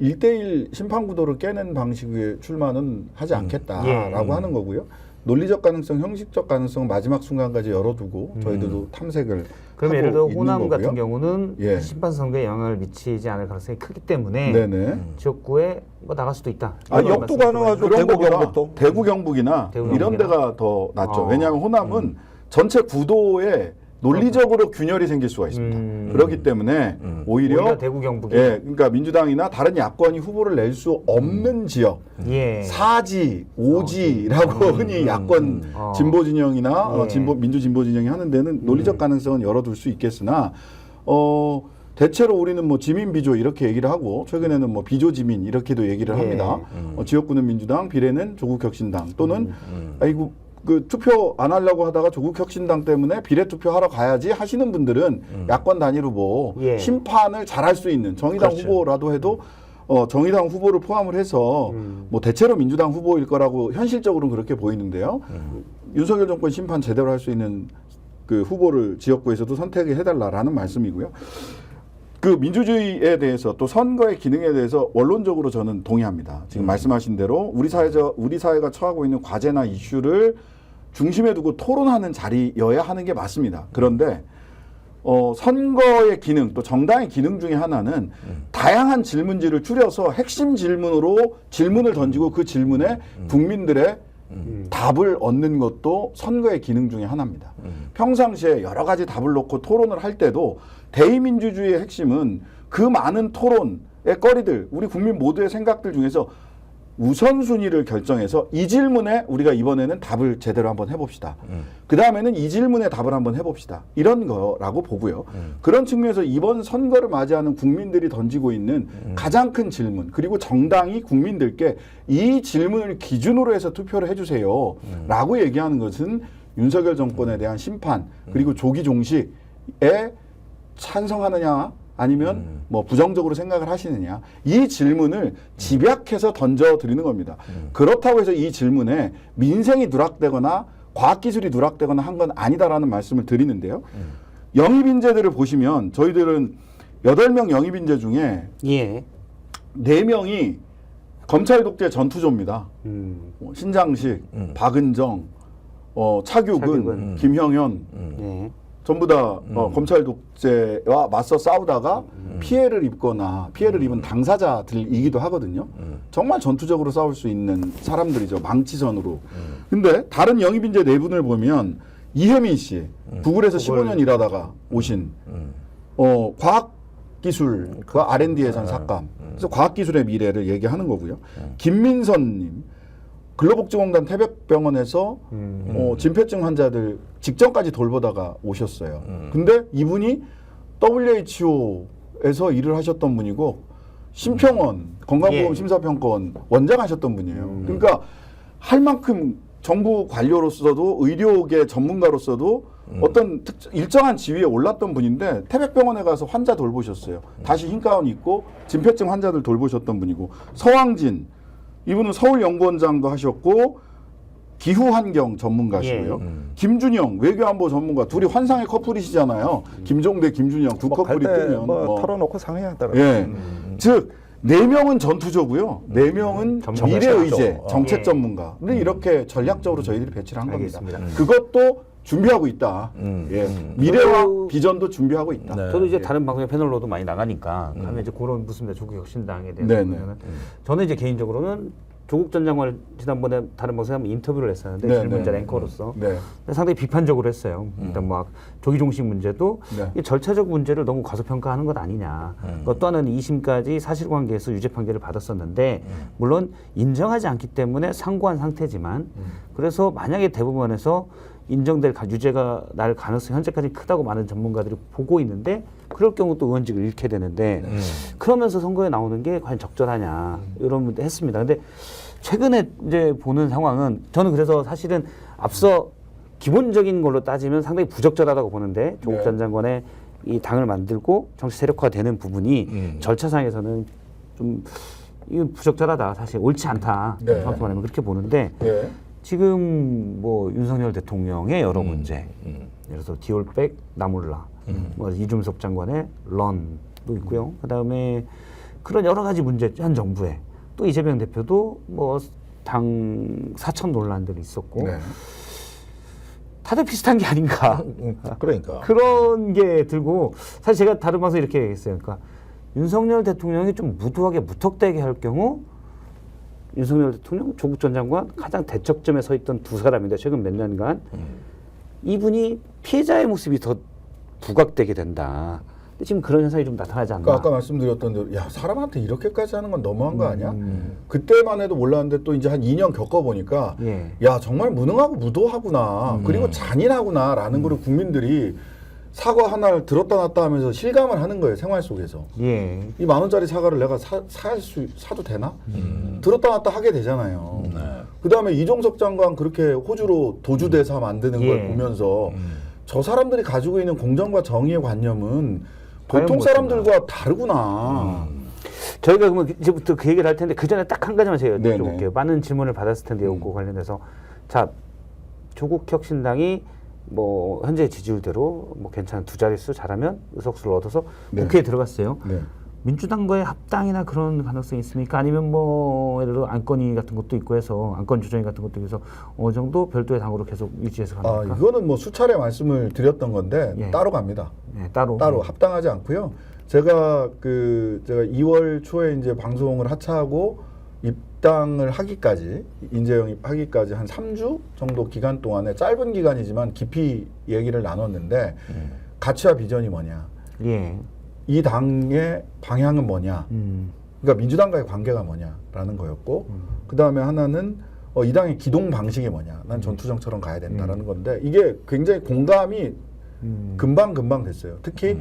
1대1 심판 구도를 깨는 방식의 출마는 하지 않겠다라고 예. 하는 거고요. 논리적 가능성, 형식적 가능성 마지막 순간까지 열어두고 저희들도 탐색을 그럼 하고 예를 들어 있는 호남 거고요. 같은 경우는 예. 심판 선거에 영향을 미치지 않을 가능성이 크기 때문에 네네. 지역구에 뭐 나갈 수도 있다. 아, 이런 역도 말씀을 가능하죠. 그런 대구, 거보다 경북도. 대구 경북이나 대구, 이런 경북이나? 데가 더 낫죠. 어. 왜냐하면 호남은 전체 구도에 논리적으로 균열이 생길 수가 있습니다. 그렇기 때문에 오히려 대구 경북이 예, 그러니까 민주당이나 다른 야권이 후보를 낼 수 없는 지역, 예. 사지, 오지라고 흔히 야권 진보 진영이나 예. 민주 진보 진영이 하는 데는 논리적 가능성은 열어둘 수 있겠으나 대체로 우리는 뭐 지민 비조 이렇게 얘기를 하고 최근에는 뭐 비조 지민 이렇게도 얘기를 예. 합니다. 지역구는 민주당, 비례는 조국혁신당 또는 아이고 그 투표 안 하려고 하다가 조국혁신당 때문에 비례 투표하러 가야지 하시는 분들은 야권 단일 후보 예. 심판을 잘할 수 있는 정의당 그렇죠. 후보라도 해도 정의당 후보를 포함을 해서 뭐 대체로 민주당 후보일 거라고 현실적으로는 그렇게 보이는데요. 윤석열 정권 심판 제대로 할 수 있는 그 후보를 지역구에서도 선택해 해달라라는 말씀이고요. 그 민주주의에 대해서 또 선거의 기능에 대해서 원론적으로 저는 동의합니다. 지금 말씀하신 대로 우리 사회가 처하고 있는 과제나 이슈를 중심에 두고 토론하는 자리여야 하는 게 맞습니다. 그런데 선거의 기능 또 정당의 기능 중에 하나는 다양한 질문지를 줄여서 핵심 질문으로 질문을 던지고 그 질문에 국민들의 답을 얻는 것도 선거의 기능 중에 하나입니다. 평상시에 여러 가지 답을 놓고 토론을 할 때도 대의민주주의의 핵심은 그 많은 토론의 거리들, 우리 국민 모두의 생각들 중에서 우선순위를 결정해서 이 질문에 우리가 이번에는 답을 제대로 한번 해봅시다. 그 다음에는 이 질문에 답을 한번 해봅시다. 이런 거라고 보고요. 그런 측면에서 이번 선거를 맞이하는 국민들이 던지고 있는 가장 큰 질문, 그리고 정당이 국민들께 이 질문을 기준으로 해서 투표를 해주세요. 라고 얘기하는 것은 윤석열 정권에 대한 심판, 그리고 조기 종식에 찬성하느냐 아니면 뭐 부정적으로 생각을 하시느냐, 이 질문을 집약해서 던져드리는 겁니다. 그렇다고 해서 이 질문에 민생이 누락되거나 과학기술이 누락되거나 한 건 아니다라는 말씀을 드리는데요. 영입인재들을 보시면 저희들은 8명 영입인재 중에 예. 4명이 검찰 독재 전투조입니다. 신장식, 박은정, 차규근, 김형현 예. 전부 다 검찰 독재와 맞서 싸우다가 피해를 입거나 피해를 입은 당사자들이기도 하거든요. 정말 전투적으로 싸울 수 있는 사람들이죠. 망치선으로. 근데 다른 영입인재 4분을 보면 이혜민 씨, 구글에서 15년 일하다가 오신 과학기술과 R&D에선 삭감. 그래서 과학기술의 미래를 얘기하는 거고요. 김민선님, 근로복지공단 태백병원에서 진폐증 환자들 직전까지 돌보다가 오셨어요. 근데 이분이 WHO에서 일을 하셨던 분이고 심평원 건강보험 심사평가원 원장 하셨던 분이에요. 그러니까 할 만큼 정부 관료로서도 의료계 전문가로서도 어떤 일정한 지위에 올랐던 분인데 태백병원에 가서 환자 돌보셨어요. 다시 흰 가운 입고 진폐증 환자들 돌보셨던 분이고, 서왕진 이분은 서울연구원장도 하셨고 기후환경 전문가시고요. 김준영 외교안보 전문가, 둘이 환상의 커플이시잖아요. 김종대, 김준영 두 커플이 뜨면 뭐 털어놓고 상의하더라고요. 예. 즉 4명은 전투조고요. 4명은 미래의제, 정책 예. 전문가. 근데 이렇게 전략적으로 저희들이 배치를 한 알겠습니다. 겁니다. 그것도 준비하고 있다. 예. 미래와 저도- 비전도 준비하고 있다. 네. 저도 이제 다른 방송의 패널로도 많이 나가니까 하면 이제 그런 묻습니다. 조국혁신당에 대해서 네네. 보면은 저는 이제 개인적으로는 조국 전 장관을 지난번에 다른 방송에 한번 인터뷰를 했었는데 네네. 질문자 앵커로서 네. 상당히 비판적으로 했어요. 일단 막 조기 종식 문제도 네. 이 절차적 문제를 너무 과소평가하는 것 아니냐. 또 하나는 2심까지 사실관계에서 유죄 판결을 받았었는데 물론 인정하지 않기 때문에 상고한 상태지만 그래서 만약에 대법원에서 인정될 유죄가 날 가능성이 현재까지 크다고 많은 전문가들이 보고 있는데 그럴 경우 또 의원직을 잃게 되는데 그러면서 선거에 나오는 게 과연 적절하냐 이런 문제 했습니다. 근데 최근에 이제 보는 상황은 저는 그래서 사실은 앞서 기본적인 걸로 따지면 상당히 부적절하다고 보는데 조국 네. 전 장관의 이 당을 만들고 정치 세력화되는 부분이 절차상에서는 좀 이거 부적절하다, 사실 옳지 않다. 네. 정확히 말하면 그렇게 보는데 예. 지금 뭐 윤석열 대통령의 여러 문제, 예를 들어서 디올백, 나몰라, 뭐 이준석 장관의 런도 있고요. 그다음에 그런 여러 가지 문제 현 정부에 또 이재명 대표도 뭐 당 사천 논란들이 있었고 네. 다들 비슷한 게 아닌가. 그러니까. 그런 게 들고 사실 제가 다른 방송에 이렇게 얘기했어요. 그러니까 윤석열 대통령이 좀 무도하게 무턱대게 할 경우 윤석열 대통령, 조국 전 장관 가장 대척점에 서 있던 두 사람인데 최근 몇 년간 이분이 피해자의 모습이 더 부각되게 된다. 근데 지금 그런 현상이 좀 나타나지 않나. 아까 말씀드렸던 대로 야 사람한테 이렇게까지 하는 건 너무한 거 아니야? 그때만 해도 몰랐는데 또 이제 한 2년 겪어보니까 예. 야 정말 무능하고 무도하구나 그리고 잔인하구나라는 거를 국민들이 사과 하나를 들었다 놨다 하면서 실감을 하는 거예요 생활 속에서. 예. 이 10,000원짜리 사과를 내가 사도 되나? 들었다 놨다 하게 되잖아요. 그 다음에 이종석 장관 그렇게 호주로 도주대사 만드는 걸 예. 보면서 저 사람들이 가지고 있는 공정과 정의의 관념은 과연 보통 무엇인가? 사람들과 다르구나. 저희가 그러면 이제부터 그 얘기를 할 텐데 그 전에 딱 한 가지만 제가 네네. 여쭤볼게요. 많은 질문을 받았을 텐데 요거 관련해서 자 조국 혁신당이 뭐 현재 지지율대로 뭐 괜찮은 두 자릿수 잘하면 의석수를 얻어서 네. 국회에 들어갔어요. 네. 민주당과의 합당이나 그런 가능성이 있습니까? 아니면 뭐 예를 들어 안건위 같은 것도 있고 해서 안건 조정위 같은 것도 있어서 어느 정도 별도의 당으로 계속 유지해서 갑니까? 이거는 뭐 수차례 말씀을 드렸던 건데 예. 따로 갑니다. 네, 따로 합당하지 않고요. 제가 2월 초에 이제 방송을 하차하고 입당을 하기까지 인재 영입하기까지 한 3주 정도 기간 동안에 짧은 기간이지만 깊이 얘기를 나눴는데 가치와 비전이 뭐냐, 예. 이 당의 방향은 뭐냐, 그러니까 민주당과의 관계가 뭐냐라는 거였고 그 다음에 하나는 이 당의 기동 방식이 뭐냐, 난 전투정처럼 가야 된다라는 건데 이게 굉장히 공감이 금방 됐어요. 특히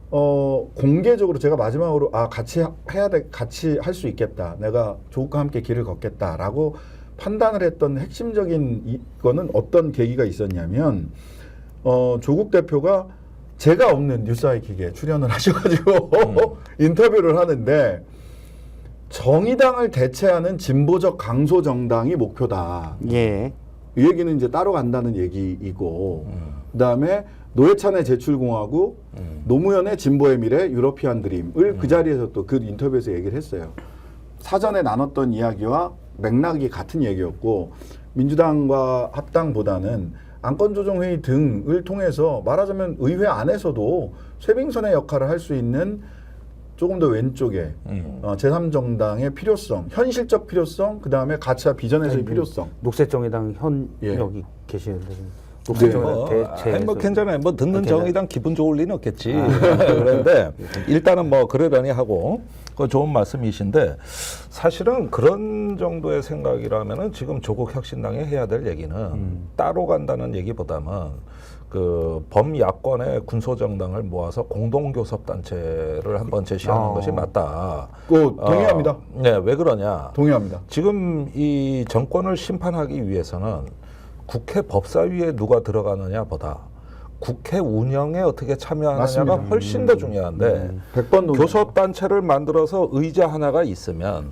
공개적으로 제가 마지막으로 같이 해야 돼, 같이 할 수 있겠다, 내가 조국과 함께 길을 걷겠다라고 판단을 했던 핵심적인 이거는 어떤 계기가 있었냐면 조국 대표가 제가 없는 뉴스아이킥에 출연을 하셔가지고 인터뷰를 하는데 정의당을 대체하는 진보적 강소 정당이 목표다. 예. 이 얘기는 이제 따로 간다는 얘기이고 그다음에 노회찬의 제출공화국, 노무현의 진보의 미래, 유러피안 드림을 그 자리에서 또 그 인터뷰에서 얘기를 했어요. 사전에 나눴던 이야기와 맥락이 같은 얘기였고 민주당과 합당보다는 안건조정회의 등을 통해서 말하자면 의회 안에서도 쇄빙선의 역할을 할 수 있는 조금 더 왼쪽에 제3정당의 필요성, 현실적 필요성, 그 다음에 가치와 비전에서의 필요성. 녹색정의당 현역이 계시는데 네. 녹색정의당 대체 뭐 괜찮아요. 뭐 듣는 정의당 기분 좋을 리는 없겠지. 그런데 일단은 뭐 그러려니 하고 그 좋은 말씀이신데 사실은 그런 정도의 생각이라면은 지금 조국 혁신당이 해야 될 얘기는 따로 간다는 얘기보다는 그 범야권의 군소정당을 모아서 공동교섭단체를 한번 제시하는 것이 맞다. 동의합니다. 네, 왜 그러냐? 동의합니다. 지금 이 정권을 심판하기 위해서는 국회 법사위에 누가 들어가느냐보다 국회 운영에 어떻게 참여하느냐가 맞습니다. 훨씬 더 중요한데 100번 동의합니다. 교섭단체를 만들어서 의자 하나가 있으면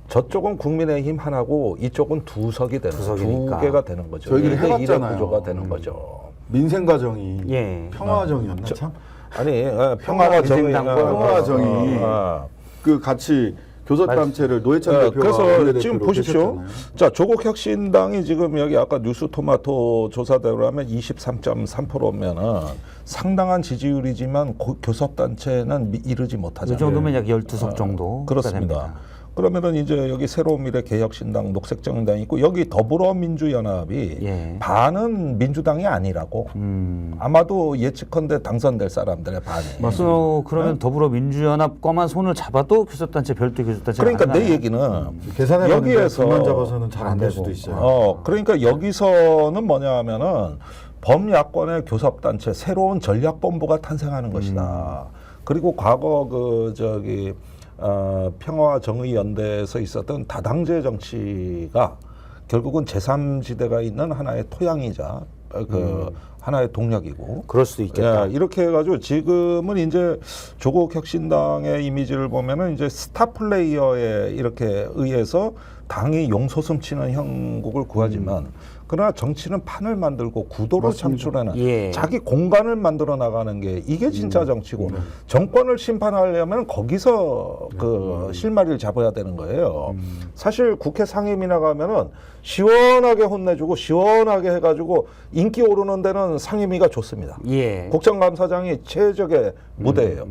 저쪽은 국민의힘 하나고 이쪽은 두 석이 되는 석이니까. 두 개가 되는 거죠. 저희들이 1대 1의 해봤잖아요. 구조가 되는 거죠. 민생과 정의, 예. 평화와 정의였나 참? 아니 평화와 정의, 민생당과 평화와 정의. 그 같이 교섭단체를 노회찬 대표가 그래서 원내대표로 지금 보십시오. 계셨잖아요. 자, 조국 혁신당이 지금 여기 아까 뉴스토마토 조사대로라면 23.3%면은 상당한 지지율이지만 교섭단체는 이르지 이 못하잖아요. 정도면 약 12석 정도 그렇습니다. 그러면은 이제 여기 새로운 미래 개혁신당, 녹색정당이 있고 여기 더불어민주연합이 예. 반은 민주당이 아니라고 아마도 예측컨대 당선될 사람들의 반이. 맞습니다. 그러면 더불어민주연합과만 손을 잡아도 교섭단체 별도 교섭단체 그러니까 내 얘기는 계산해봤는데 여기에서 둘만 잡아서는 잘 안 될 수도 있어요. 그러니까 여기서는 뭐냐면은 범야권의 교섭단체 새로운 전략본부가 탄생하는 것이다. 그리고 과거 평화와 정의연대에서 있었던 다당제 정치가 결국은 제3지대가 있는 하나의 토양이자 하나의 동력이고. 그럴 수도 있겠다. 예, 이렇게 해가지고 지금은 이제 조국 혁신당의 이미지를 보면은 이제 스타 플레이어에 이렇게 의해서 당이 용솟음 치는 형국을 구하지만 그러나 정치는 판을 만들고 구도를 맞습니다. 창출하는 예. 자기 공간을 만들어 나가는 게 이게 진짜 정치고 정권을 심판하려면 거기서 그 실마리를 잡아야 되는 거예요. 사실 국회 상임위나 가면은 시원하게 혼내주고 시원하게 해가지고 인기 오르는 데는 상임위가 좋습니다. 예. 국정감사장이 최적의 무대예요.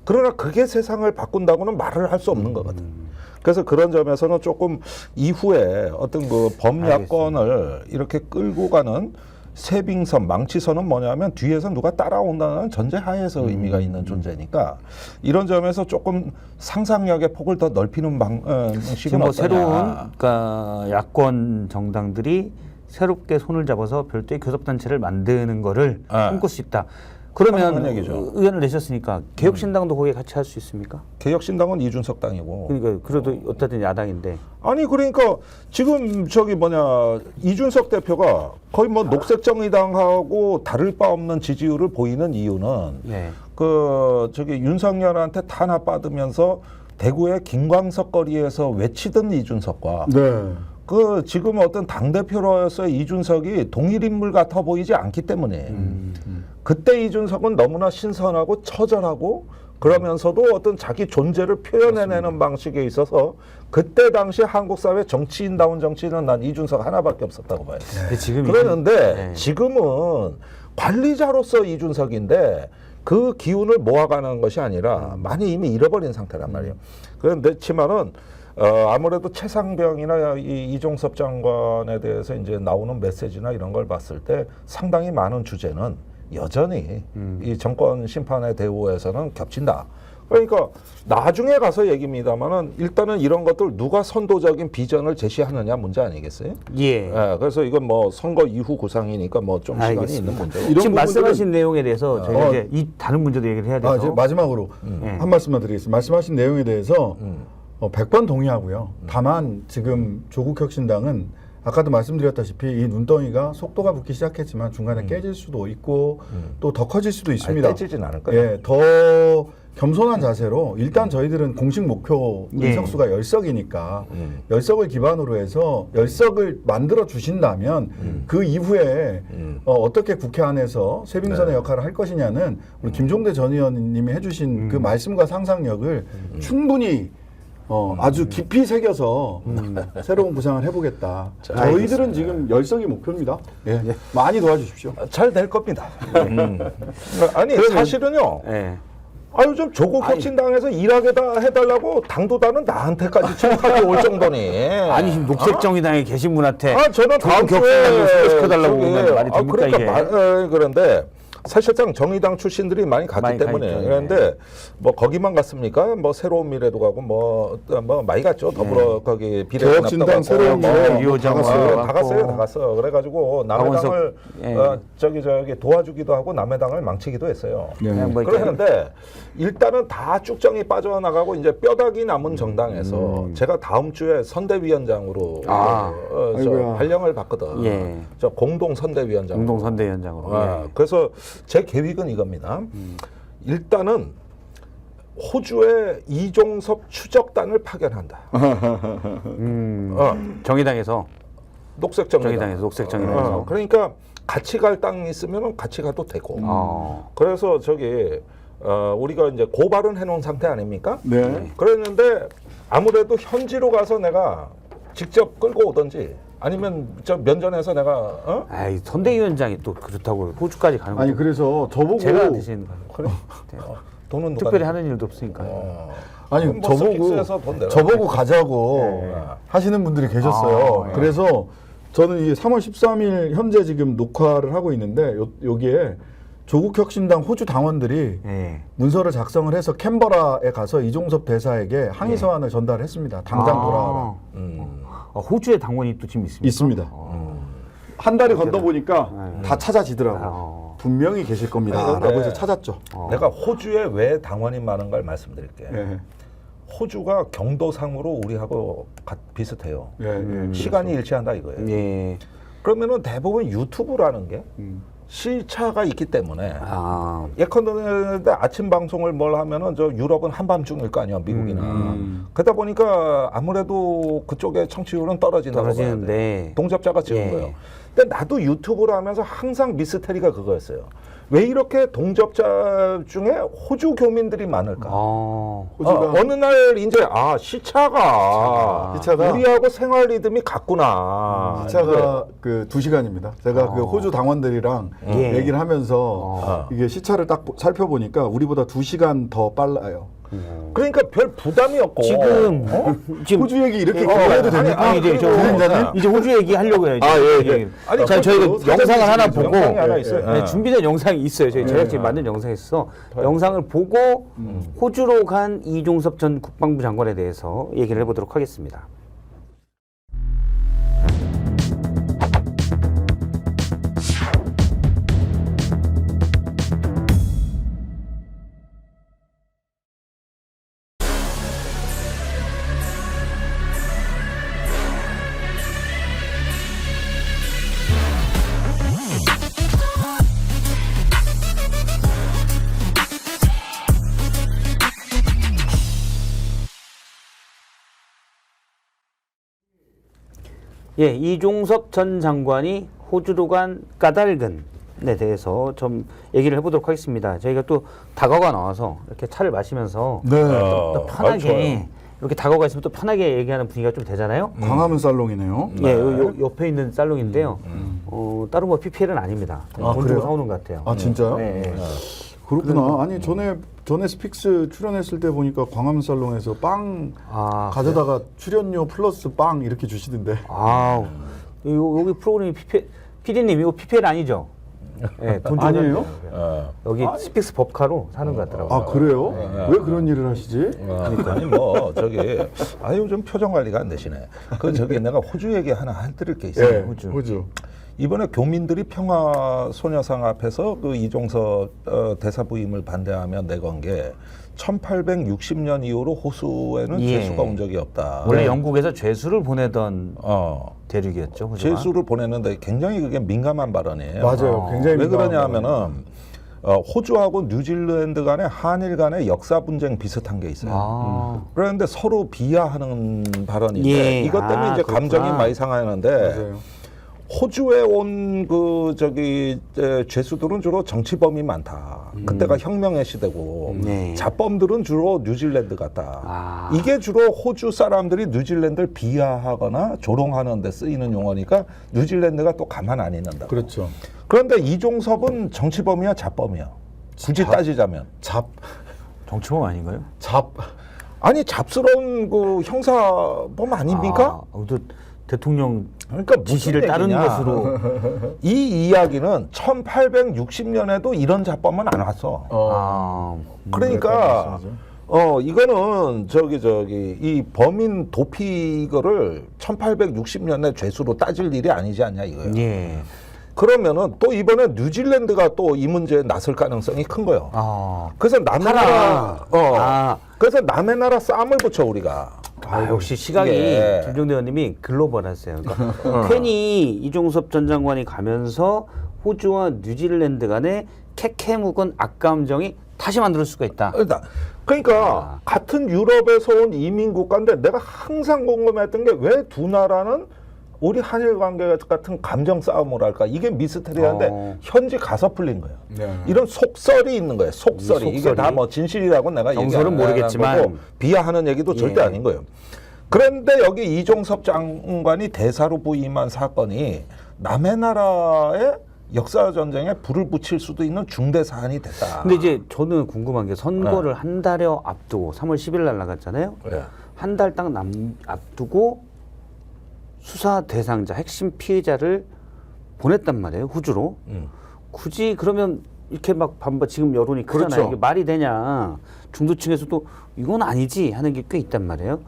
그러나 그게 세상을 바꾼다고는 말을 할 수 없는 거거든. 그래서 그런 점에서는 조금 이후에 어떤 그 범야권을 이렇게 끌고 가는 세빙선, 망치선은 뭐냐면 뒤에서 누가 따라온다는 전제하에서 의미가 있는 존재니까 이런 점에서 조금 상상력의 폭을 더 넓히는 방식은 지금 뭐 어떠냐. 새로운 그러니까 야권 정당들이 새롭게 손을 잡아서 별도의 교섭단체를 만드는 거를 네. 꿈꿀 수 있다. 그러면 그런 얘기죠. 의견을 내셨으니까 개혁신당도 거기에 같이 할 수 있습니까? 개혁신당은 이준석 당이고 그러니까 그래도 어쨌든 야당인데. 아니 그러니까 지금 저기 뭐냐 이준석 대표가 거의 뭐 녹색정의당하고 다를 바 없는 지지율을 보이는 이유는 예. 그 저기 윤석열한테 탄압받으면서 대구의 김광석 거리에서 외치던 이준석과 네. 그 지금 어떤 당대표로서의 이준석이 동일 인물 같아 보이지 않기 때문에 그때 이준석은 너무나 신선하고 처절하고 그러면서도 어떤 자기 존재를 표현해내는 방식에 있어서 그때 당시 한국 사회 정치인다운 정치인은 난 이준석 하나밖에 없었다고 봐요. 근데 지금 그러는데 네. 지금은 관리자로서 이준석인데 그 기운을 모아가는 것이 아니라 많이 이미 잃어버린 상태란 말이에요. 그렇지만은 아무래도 최상병이나 이종섭 장관에 대해서 이제 나오는 메시지나 이런 걸 봤을 때 상당히 많은 주제는 여전히 이 정권 심판의 대우에서는 겹친다. 그러니까 나중에 가서 얘기입니다만은 일단은 이런 것들 누가 선도적인 비전을 제시하느냐 문제 아니겠어요? 예. 예, 그래서 이건 뭐 선거 이후 구상이니까 뭐 좀 시간이 알겠습니다. 있는 문제고. 이런 지금 부분들은- 말씀하신 내용에 대해서 저희가 이제 이 다른 문제도 얘기를 해야 돼서. 이제 마지막으로 한 말씀만 드리겠습니다. 말씀하신 내용에 대해서 100번 동의하고요. 다만 지금 조국혁신당은 아까도 말씀드렸다시피 이 눈덩이가 속도가 붙기 시작했지만 중간에 깨질 수도 있고 또 더 커질 수도 있습니다. 깨지진 않을 거예요. 예, 더 겸손한 자세로 일단 저희들은 공식 목표 예. 의석수가 10석이니까 10석을 기반으로 해서 10석을 만들어 주신다면 그 이후에 어떻게 국회 안에서 세빙선의 역할을 할 것이냐는 우리 김종대 전 의원님이 해주신 그 말씀과 상상력을 충분히 아주 깊이 새겨서 새로운 구상을 해보겠다. 저희들은 지금 10석이 목표입니다. 예. 많이 도와주십시오. 잘 될 겁니다. 아니 사실은요. 예. 아유 좀 조국 혁신당에서 일하게 다 해달라고 당도단은 나한테까지 침탈이 올 정도니. 아니 지금 녹색정의당에 계신 분한테 저는 다음 조국 주에 혁신당을 소개시켜달라고 저기, 오면 말이 됩니까 그러니까 이게? 그런데 사실상 정의당 출신들이 많이 갔기 많이 때문에 가있죠, 그런데 뭐 거기만 갔습니까? 뭐 새로운 미래도 가고 뭐 많이 갔죠. 더불어 거기 개혁신당 새로운 미래 유호정 다 갔어요. 그래가지고 남의 박원석, 당을 예. 저기 도와주기도 하고 남의 당을 망치기도 했어요. 그냥 뭐 이렇게 그러는데 일단은 다 쭉정이 빠져나가고 이제 뼈다귀 남은 정당에서 제가 다음 주에 선대위원장으로 아이고야. 발령을 받거든. 예. 저 공동 선대위원장. 공동선대위원장으로. 예. 그래서 제 계획은 이겁니다. 일단은 호주에 이종섭 추적단을 파견한다. 정의당에서 녹색 정의당. 정의당에서 녹색 정의당에서. 그러니까 같이 갈 땅이 있으면 같이 가도 되고. 그래서 저기 우리가 이제 고발은 해놓은 상태 아닙니까? 네. 그랬는데 아무래도 현지로 가서 내가 직접 끌고 오든지 아니면 저 면전에서 내가 아이 선대위원장이 또 그렇다고 호주까지 가는 아니 거. 그래서 저보고 제가 대신 그래? 돈은 누가 특별히 내냐? 하는 일도 없으니까. 아니 그럼 뭐 서킷스에서 돈 내라. 저보고 가자고 하시는 분들이 계셨어요. 예. 그래서 저는 이게 3월 13일 현재 지금 녹화를 하고 있는데 여기에 조국혁신당 호주 당원들이 예. 문서를 작성을 해서 캔버라에 가서 이종섭 대사에게 항의 서한을 전달했습니다. 당장 돌아와라. 호주에 당원이 또 지금 있습니까? 있습니다. 한 달이 건너보니까 다 찾아지더라고요. 분명히 계실 겁니다. 아니, 근데 라고 해서 찾았죠. 내가 호주에 왜 당원이 많은 걸 말씀드릴게. 예. 호주가 경도상으로 우리하고 비슷해요. 예, 예. 시간이 일치한다 이거예요. 예. 그러면은 대부분 유튜브라는 게 시차가 있기 때문에 예컨대 아침 방송을 뭘 하면은 저 유럽은 한밤중일 거 아니야 미국이나 그러다 보니까 아무래도 그쪽의 청취율은 떨어진다고 봐야 돼. 떨어지는데 동접자가 적은 예. 거예요. 근데 나도 유튜브를 하면서 항상 미스테리가 그거였어요. 왜 이렇게 동접자 중에 호주 교민들이 많을까? 호주가 어느 날 이제 시차가 우리하고 생활 리듬이 같구나. 시차가 그 2시간입니다. 제가 그 호주 당원들이랑 얘기를 하면서 이게 시차를 딱 살펴보니까 우리보다 2시간 더 빨라요. 그러니까 별 부담이 없고 지금 호주 얘기 이렇게 해도 됩니까? 아니, 이제 이제 호주 얘기 하려고 해요. 예. 아니, 자, 저희가 영상을 하나 보고 영상이 하나 있어요. 네, 준비된 영상이 있어요. 저희 제작진이 만든 영상이 있어. 영상을 보고 호주로 간 이종섭 전 국방부 장관에 대해서 얘기를 해보도록 하겠습니다. 예, 이종섭 전 장관이 호주로 간 까닭은에 대해서 좀 얘기를 해보도록 하겠습니다. 저희가 또 다가가 나와서 이렇게 차를 마시면서 또 편하게 이렇게 다가가 있으면 또 편하게 얘기하는 분위기가 좀 되잖아요. 광화문 살롱이네요. 예, 요 옆에 있는 살롱인데요. 다른 뭐 PPL은 아닙니다. 돈 주고 사오는 것 같아요. 아 진짜요? 네. 그렇구나. 아니 전에 스픽스 출연했을 때 보니까 광화문 살롱에서 빵 가져다가 출연료 플러스 빵 이렇게 주시던데. 여기 프로그램이 PD님 이거 PPL 아니죠? 네, 돈 주고 아니에요? 여기 스픽스 법카로 사는 것 같더라고요. 아 그래요? 왜 그런 일을 하시지? 아니 뭐 저기 요즘 표정 관리가 안 되시네. 내가 호주 얘기 하나 해드릴 게 있어요. 호주. 이번에 교민들이 평화소녀상 앞에서 그 이종섭 대사 부임을 반대하며 내건 게 1860년 이후로 호수에는 죄수가 온 적이 없다. 원래 영국에서 죄수를 보내던 대륙이었죠. 호주가. 죄수를 보내는데 굉장히 그게 민감한 발언이에요. 맞아요. 굉장히 왜 민감한 그러냐 하면은 호주하고 뉴질랜드 간의 한일 간의 역사 분쟁 비슷한 게 있어요. 그런데 서로 비하하는 발언인데 이것 때문에 이제 감정이 많이 상하는데 맞아요. 호주에 온 죄수들은 주로 정치범이 많다. 그때가 혁명의 시대고 자범들은 주로 뉴질랜드 같다. 이게 주로 호주 사람들이 뉴질랜드를 비하하거나 조롱하는 데 쓰이는 용어니까 뉴질랜드가 또 가만 안 있는다. 그렇죠. 그런데 이종섭은 정치범이야, 자범이야. 굳이 따지자면. 정치범 아닌가요? 아니 잡스러운 그 형사범 아닙니까? 대통령 그러니까 지시를 따른 것으로 이 이야기는 1860년에도 이런 자범은 안 왔어. 그러니까 이거는 이 범인 도피 이거를 1860년에 죄수로 따질 일이 아니지 않냐 이거예요. 예. 그러면은 또 이번에 뉴질랜드가 또 이 문제에 나설 가능성이 큰 거예요. 그래서 남의 나라 그래서 남의 나라 싸움을 붙여 우리가. 역시 시각이 김종대 의원님이 글로벌하세요. 그러니까 괜히 이종섭 전 장관이 가면서 호주와 뉴질랜드 간의 캐캐묵은 악감정이 다시 만들 수가 있다. 그러니까 같은 유럽에서 온 이민 국가인데 내가 항상 궁금했던 게 왜 두 나라는 우리 한일 관계 같은 감정 싸움을 할까? 이게 미스테리한데 현지 가서 풀린 거예요. 이런 속설이 있는 거예요. 속설이. 이게 다 뭐 진실이라고 내가 정설은 모르겠지만 비하하는 얘기도 절대 아닌 거예요. 그런데 여기 이종섭 장관이 대사로 부임한 사건이 남의 나라의 역사 전쟁에 불을 붙일 수도 있는 중대 사안이 됐다. 근데 이제 저는 궁금한 게 선거를 한 달여 앞두고 3월 10일 날 나갔잖아요. 한 달 딱 앞두고 수사 대상자 핵심 피해자를 보냈단 말이에요. 호주로. 굳이 그러면 이렇게 막 반박 지금 여론이 크잖아요. 그렇죠. 이게 말이 되냐. 중도층에서도 이건 아니지 하는 게 꽤 있단 말이에요.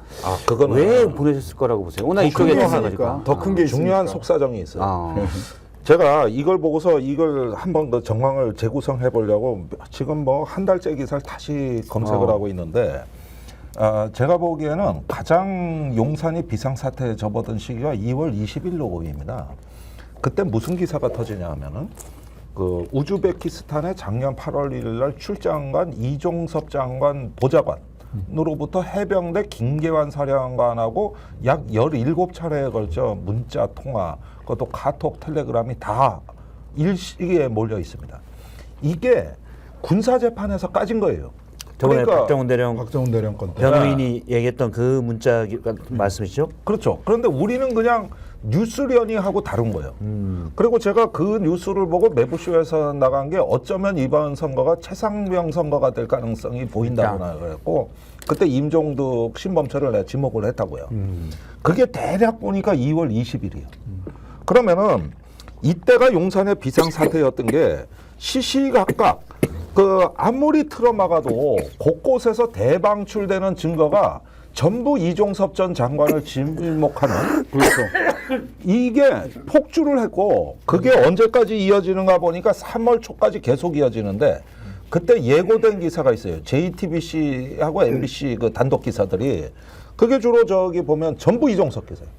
그거는 왜 보내셨을 거라고 보세요? 워낙 이쪽에 터가지고 더 큰 게 있으니까. 중요한 속사정이 있어요. 제가 이걸 보고서 이걸 한 번 더 정황을 재구성해 보려고 지금 뭐 한 달째 기사를 다시 검색을 하고 있는데 제가 보기에는 가장 용산이 비상사태에 접어든 시기가 2월 20일로 보입니다. 그때 무슨 기사가 터지냐 하면은 그 우즈베키스탄에 작년 8월 1일 날 출장 간 이종섭 장관 보좌관 으로부터 해병대 김계환 사령관하고 약 17차례에 걸쳐 문자 통화, 그것도 카톡, 텔레그램이 다 일시에 몰려 있습니다. 이게 군사 재판에서 까진 거예요. 저번에 그러니까 박정훈 대령 박정훈 대령 건. 변호인이 얘기했던 그 문자 말씀이시죠? 그렇죠. 그런데 우리는 그냥 뉴스련이 하고 다른 거예요. 그리고 제가 그 뉴스를 보고 매부쇼에서 나간 게 어쩌면 이번 선거가 최상병 선거가 될 가능성이 보인다고 그랬고 그때 임종득 신범철을 내가 지목을 했다고요. 그게 대략 보니까 2월 20일이에요. 그러면은 이때가 용산의 비상사태였던 게 시시각각 그 아무리 틀어막아도 곳곳에서 대방출되는 증거가 전부 이종섭 전 장관을 지목하는 그렇죠. 이게 폭주를 했고 그게 언제까지 이어지는가 보니까 3월 초까지 계속 이어지는데 그때 예고된 기사가 있어요. JTBC하고 MBC 그 단독 기사들이 그게 주로 저기 보면 전부 이종섭 기사예요.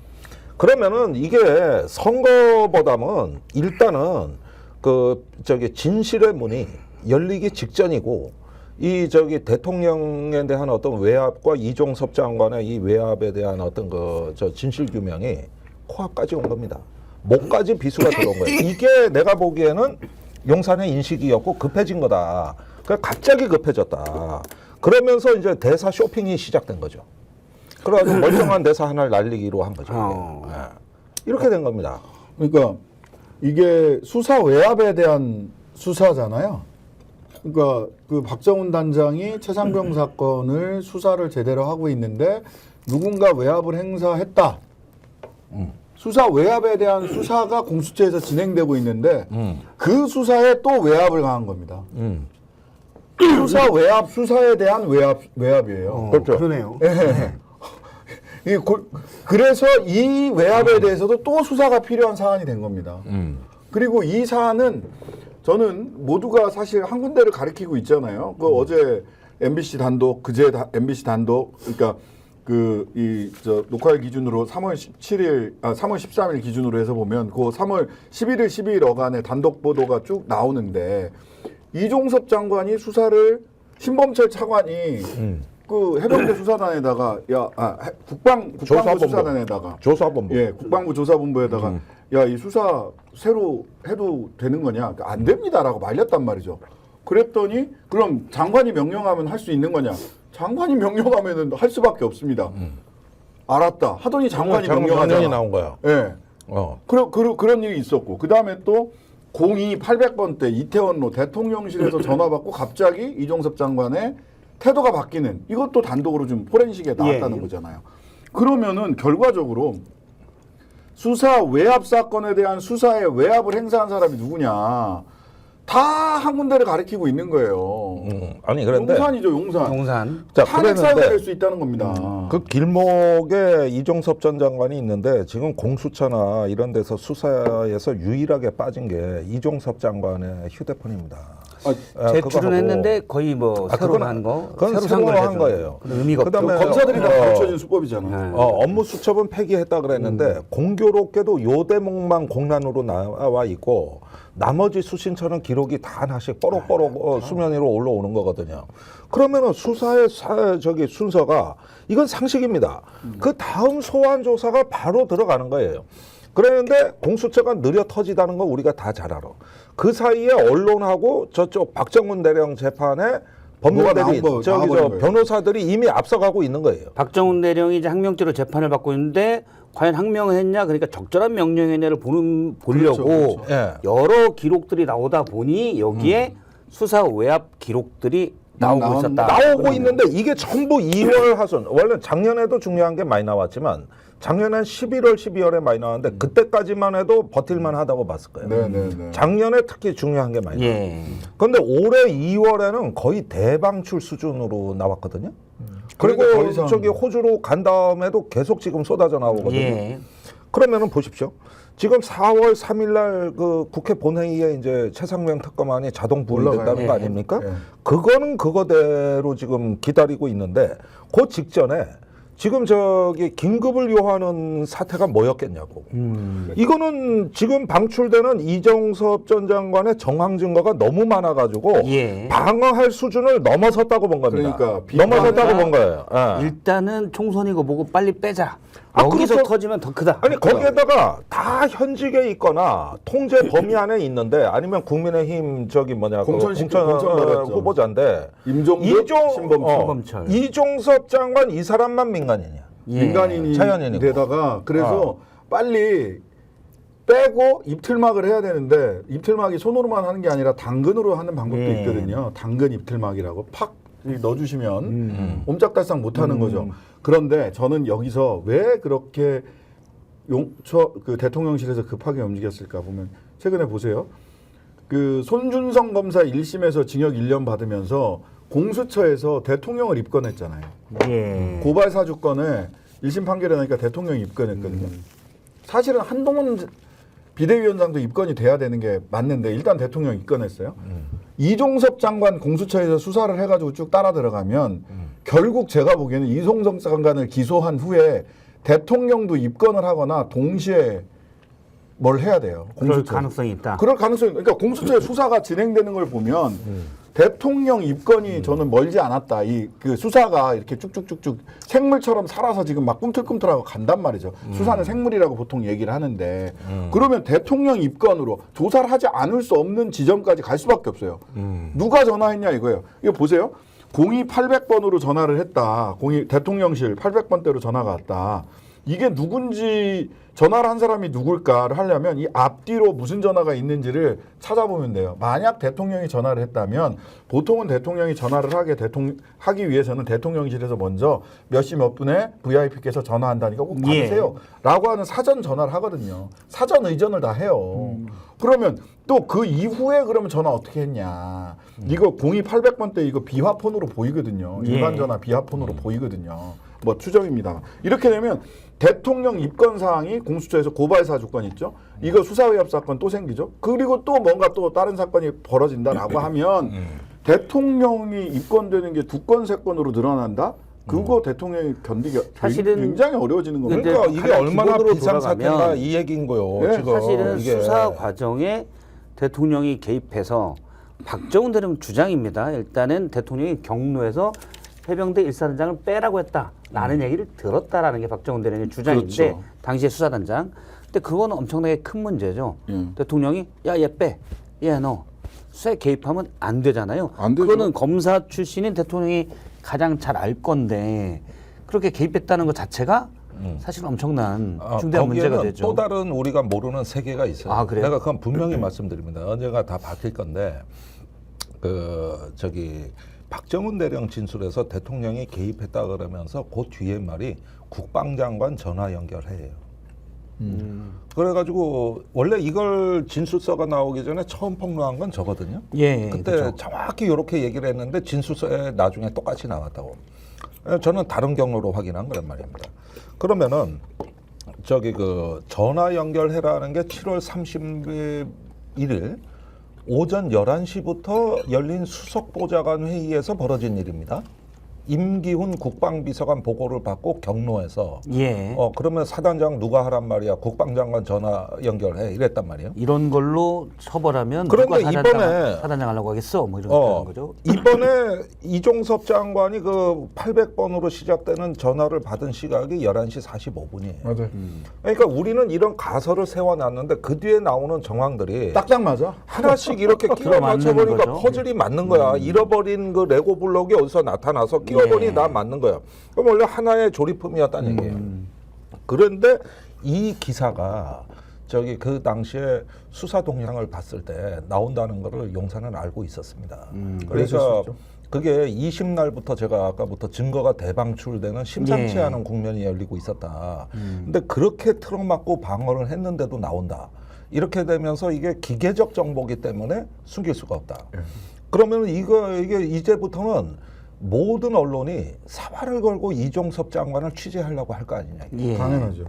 그러면은 이게 선거보다는 일단은 그 저기 진실의 문이 열리기 직전이고 이 저기 대통령에 대한 어떤 외압과 이종섭 장관의 이 외압에 대한 어떤 그 저 진실 규명이 코앞까지 온 겁니다. 목까지 비수가 들어온 거예요. 이게 내가 보기에는 용산의 인식이었고 급해진 거다. 그러니까 갑자기 급해졌다. 그러면서 이제 대사 쇼핑이 시작된 거죠. 그래가지고 멀쩡한 대사 하나를 날리기로 한 거죠. 네. 이렇게 된 겁니다. 그러니까 이게 수사 외압에 대한 수사잖아요. 그러니까 그 박정훈 단장이 최상병 사건을 수사를 제대로 하고 있는데 누군가 외압을 행사했다. 수사 외압에 대한 수사가 공수처에서 진행되고 있는데 그 수사에 또 외압을 가한 겁니다. 수사 외압 수사에 대한 외압이에요. 그렇죠. 그러네요. 예. 그래서 이 외압에 대해서도 또 수사가 필요한 사안이 된 겁니다. 그리고 이 사안은 저는 모두가 사실 한 군데를 가리키고 있잖아요. 그 어제 MBC 단독, 그제 MBC 단독, 그러니까 그 이 저 녹화일 기준으로 3월 13일 기준으로 해서 보면 그 3월 11일, 12일 어간에 단독 보도가 쭉 나오는데 이종섭 장관이 수사를 신범철 차관이 그 해병대 수사단에다가 국방부 수사단에다가 조사본부. 예, 국방부 조사본부에다가 야, 이 수사 새로 해도 되는 거냐? 안 됩니다라고 말렸단 말이죠. 그랬더니 그럼 장관이 명령하면 할 수 있는 거냐? 장관이 명령하면은 할 수밖에 없습니다. 알았다. 하더니 장관이 명령하잖아. 명령이 나온 거야. 예. 그런 일이 있었고 그다음에 또 02800번대 이태원로 대통령실에서 전화 받고 갑자기 이종섭 장관의 태도가 바뀌는 이것도 단독으로 좀 포렌식에 나왔다는 거잖아요. 그러면은 결과적으로 수사 외압 사건에 대한 수사에 외압을 행사한 사람이 누구냐? 다 한 군데를 가리키고 있는 거예요. 아니 그런데 용산이죠, 용산. 용산. 자, 탄핵 사유가 그랬는데 될 수 있다는 겁니다. 그 길목에 이종섭 전 장관이 있는데 지금 공수처나 이런 데서 수사에서 유일하게 빠진 게 이종섭 장관의 휴대폰입니다. 제출은 했는데 거의 뭐 새로 한 거, 그건 새로 한 거예요. 의미가 없죠. 그다음에 검사들이 다 가르쳐준 수법이잖아요. 업무 수첩은 폐기했다 그랬는데 공교롭게도 요 대목만 공란으로 나와 있고 나머지 수신처는 기록이 다 하나씩 뽀록뽀록 수면 위로 올라오는 거거든요. 그러면은 수사의 저기 순서가 이건 상식입니다. 그 다음 소환 조사가 바로 들어가는 거예요. 그랬는데 공수처가 느려 터지다는 거 우리가 다 잘 알아. 그 사이에 언론하고 저쪽 박정훈 대령 재판에 법무대리 저 변호사들이 이미 앞서가고 있는 거예요. 박정훈 대령이 이제 항명죄로 재판을 받고 있는데 과연 항명을 했냐, 그러니까 적절한 명령했냐를 보려고 그렇죠. 예. 여러 기록들이 나오다 보니 여기에 수사 외압 기록들이 나오고 있었다. 나오고 있는데 이게 전부 2월 하순. 원래 작년에도 중요한 게 많이 나왔지만 작년엔 11월, 12월에 많이 나왔는데 그때까지만 해도 버틸만 하다고 봤을 거예요. 네네네. 작년에 특히 중요한 게 많이 나왔어요. 예. 그런데 올해 2월에는 거의 대방출 수준으로 나왔거든요. 그리고 그러니까 더 이상- 저기 호주로 간 다음에도 계속 지금 쏟아져 나오거든요. 예. 그러면은 보십시오. 지금 4월 3일 날 그 국회 본회의에 이제 최상병 특검안이 자동 부의된다는 올라가요. 거 예. 아닙니까? 예. 그거는 그거대로 지금 기다리고 있는데 그 직전에 지금 저기 긴급을 요하는 사태가 뭐였겠냐고. 이거는 지금 방출되는 이종섭 전 장관의 정황 증거가 너무 많아가지고 예. 방어할 수준을 넘어섰다고 본 겁니다. 그러니까 넘어섰다고 본 거예요. 예. 일단은 총선이고 뭐고 빨리 빼자. 아, 여기서 그렇죠. 터지면 더 크다. 아니 거기에다가 다 현직에 있거나 통제 범위 안에 있는데 아니면 국민의힘 저기 뭐냐 공천 받았죠. 후보자인데 임종석, 신범철. 이종섭 장관 이 사람만 민간인이야. 예. 민간인이 자연인이고. 되다가 그래서 빨리 빼고 입틀막을 해야 되는데 입틀막이 손으로만 하는 게 아니라 당근으로 하는 방법도 예. 있거든요. 당근 입틀막이라고 팍 넣어주시면 옴짝달싹 못하는 거죠. 그런데 저는 여기서 왜 그렇게 그 대통령실에서 급하게 움직였을까 보면 최근에 보세요. 그 손준성 검사 1심에서 징역 1년 받으면서 공수처에서 대통령을 입건했잖아요. 예. 고발 사주권에 1심 판결이 나니까 대통령이 입건했거든요. 사실은 한동훈 비대위원장도 입건이 돼야 되는 게 맞는데 일단 대통령 입건했어요. 이종섭 장관 공수처에서 수사를 해가지고 쭉 따라 들어가면 결국 제가 보기에는 이종섭 장관을 기소한 후에 대통령도 입건을 하거나 동시에 뭘 해야 돼요. 그럴 공수처에서. 가능성이 있다. 그럴 가능성이 그러니까 공수처의 수사가 진행되는 걸 보면 대통령 입건이 저는 멀지 않았다. 이 그 수사가 이렇게 쭉쭉쭉쭉 생물처럼 살아서 지금 막 꿈틀꿈틀하고 간단 말이죠. 수사는 생물이라고 보통 얘기를 하는데 그러면 대통령 입건으로 조사를 하지 않을 수 없는 지점까지 갈 수밖에 없어요. 누가 전화했냐 이거예요. 이거 보세요. 02800번으로 전화를 했다. 대통령실 800번대로 전화가 왔다. 이게 누군지 전화를 한 사람이 누굴까를 하려면 이 앞뒤로 무슨 전화가 있는지를 찾아보면 돼요. 만약 대통령이 전화를 했다면 보통은 대통령이 전화를 하기 위해서는 대통령실에서 먼저 몇 시 몇 분에 VIP께서 전화한다니까 꼭 받으세요. 라고 하는 사전 전화를 하거든요. 사전 의전을 다 해요. 그러면 또 그 이후에 그러면 전화 어떻게 했냐. 이거 02800번대 이거 비화폰으로 보이거든요. 일반 전화 비화폰으로 보이거든요. 뭐 추정입니다. 이렇게 되면 대통령 입건 사항이 공수처에서 고발 사주권 있죠. 이거 수사의협 사건 또 생기죠. 그리고 또 뭔가 또 다른 사건이 벌어진다라고 하면 대통령이 입건되는 게 2건, 3건으로 늘어난다. 그거 대통령이 견디기 사실은 굉장히 어려워지는 겁니다. 그러니까 이게 가장 얼마나 기본으로 비상사태인가 돌아가면 이 얘기인 거요. 네, 지금 사실은 이게. 수사 과정에 대통령이 개입해서 박정훈 대령 주장입니다. 일단은 대통령이 경로에서 해병대 1사단장을 빼라고 했다라는 얘기를 들었다라는 게 박정훈 대령의 주장인데 그렇죠. 당시의 수사단장. 근데 그거는 엄청나게 큰 문제죠. 대통령이 야 얘 빼, 얘 너 수사에 개입하면 안 되잖아요. 안 되죠. 그거는 검사 출신인 대통령이 가장 잘 알 건데 그렇게 개입했다는 것 자체가 사실 엄청난 중대한 문제가 거기에는 되죠. 또 다른 우리가 모르는 세계가 있어요. 아, 그래요? 내가 그건 분명히 말씀드립니다. 언젠가 다 밝힐 건데 박정훈 대령 진술에서 대통령이 개입했다 그러면서 그 뒤에 말이 국방장관 전화 연결해요. 그래가지고 원래 이걸 진술서가 나오기 전에 처음 폭로한 건 저거든요. 예, 그때 그렇죠. 정확히 이렇게 얘기를 했는데 진술서에 나중에 똑같이 나왔다고. 저는 다른 경로로 확인한 거란 말입니다. 그러면은 그 전화 연결해라는 게 7월 31일 오전 11시부터 열린 수석보좌관 회의에서 벌어진 일입니다. 임기훈 국방비서관 보고를 받고 경로에서 예. 그러면 사단장 누가 하란 말이야. 국방장관 전화 연결해 이랬단 말이에요. 이런 걸로 처벌하면 그런데 누가 이번에 사단장 하려고 하겠어? 뭐 이런 거죠. 이번에 이종섭 장관이 그 800번으로 시작되는 전화를 받은 시각이 11시 45분이에요. 맞아요. 그러니까 우리는 이런 가설을 세워놨는데 그 뒤에 나오는 정황들이 딱딱 맞아. 하나씩 이렇게 끼워 맞는 맞춰보니까 거죠. 퍼즐이 맞는 거야. 잃어버린 그 레고 블록이 어디서 나타나서 끼워보니 예. 다 맞는 거야. 그럼 원래 하나의 조립품이었다는 얘기예요. 그런데 이 기사가 그 당시에 수사 동향을 봤을 때 나온다는 거를 용산은 알고 있었습니다. 그러니까 그랬었죠. 그게 20날부터 제가 아까부터 증거가 대방출되는 심상치 예. 않은 국면이 열리고 있었다. 근데 그렇게 틀어막고 방어를 했는데도 나온다. 이렇게 되면서 이게 기계적 정보기 때문에 숨길 수가 없다. 그러면 이게 이제부터는 모든 언론이 사활을 걸고 이종섭 장관을 취재하려고 할 거 아니냐. 예. 당연하죠.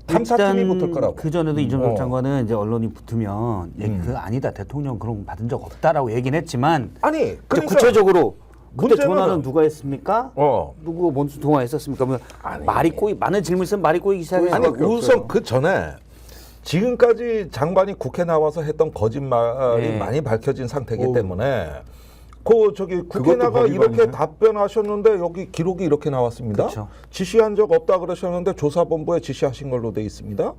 탐사팀이 일단 붙을 거라고. 그 전에도 이종섭 장관은 이제 언론이 붙으면 그 아니다 대통령 그런 거 받은 적 없다라고 얘기는 했지만 아니, 이제 그러니까 구체적으로 그때 문제는- 전화는 누가 했습니까? 어. 누구 먼저 통화했었습니까? 뭐 말이 꼬이 많은 질문 있으면 말이 꼬이기 시작해요. 아니 우선 그 전에 지금까지 장관이 국회 나와서 했던 거짓말이 네. 많이 밝혀진 상태이기 때문에 그 저기 국회 그것도 나가 법이 이렇게 아니네. 답변하셨는데 여기 기록이 이렇게 나왔습니다. 그렇죠. 지시한 적 없다 그러셨는데 조사본부에 지시하신 걸로 돼 있습니다.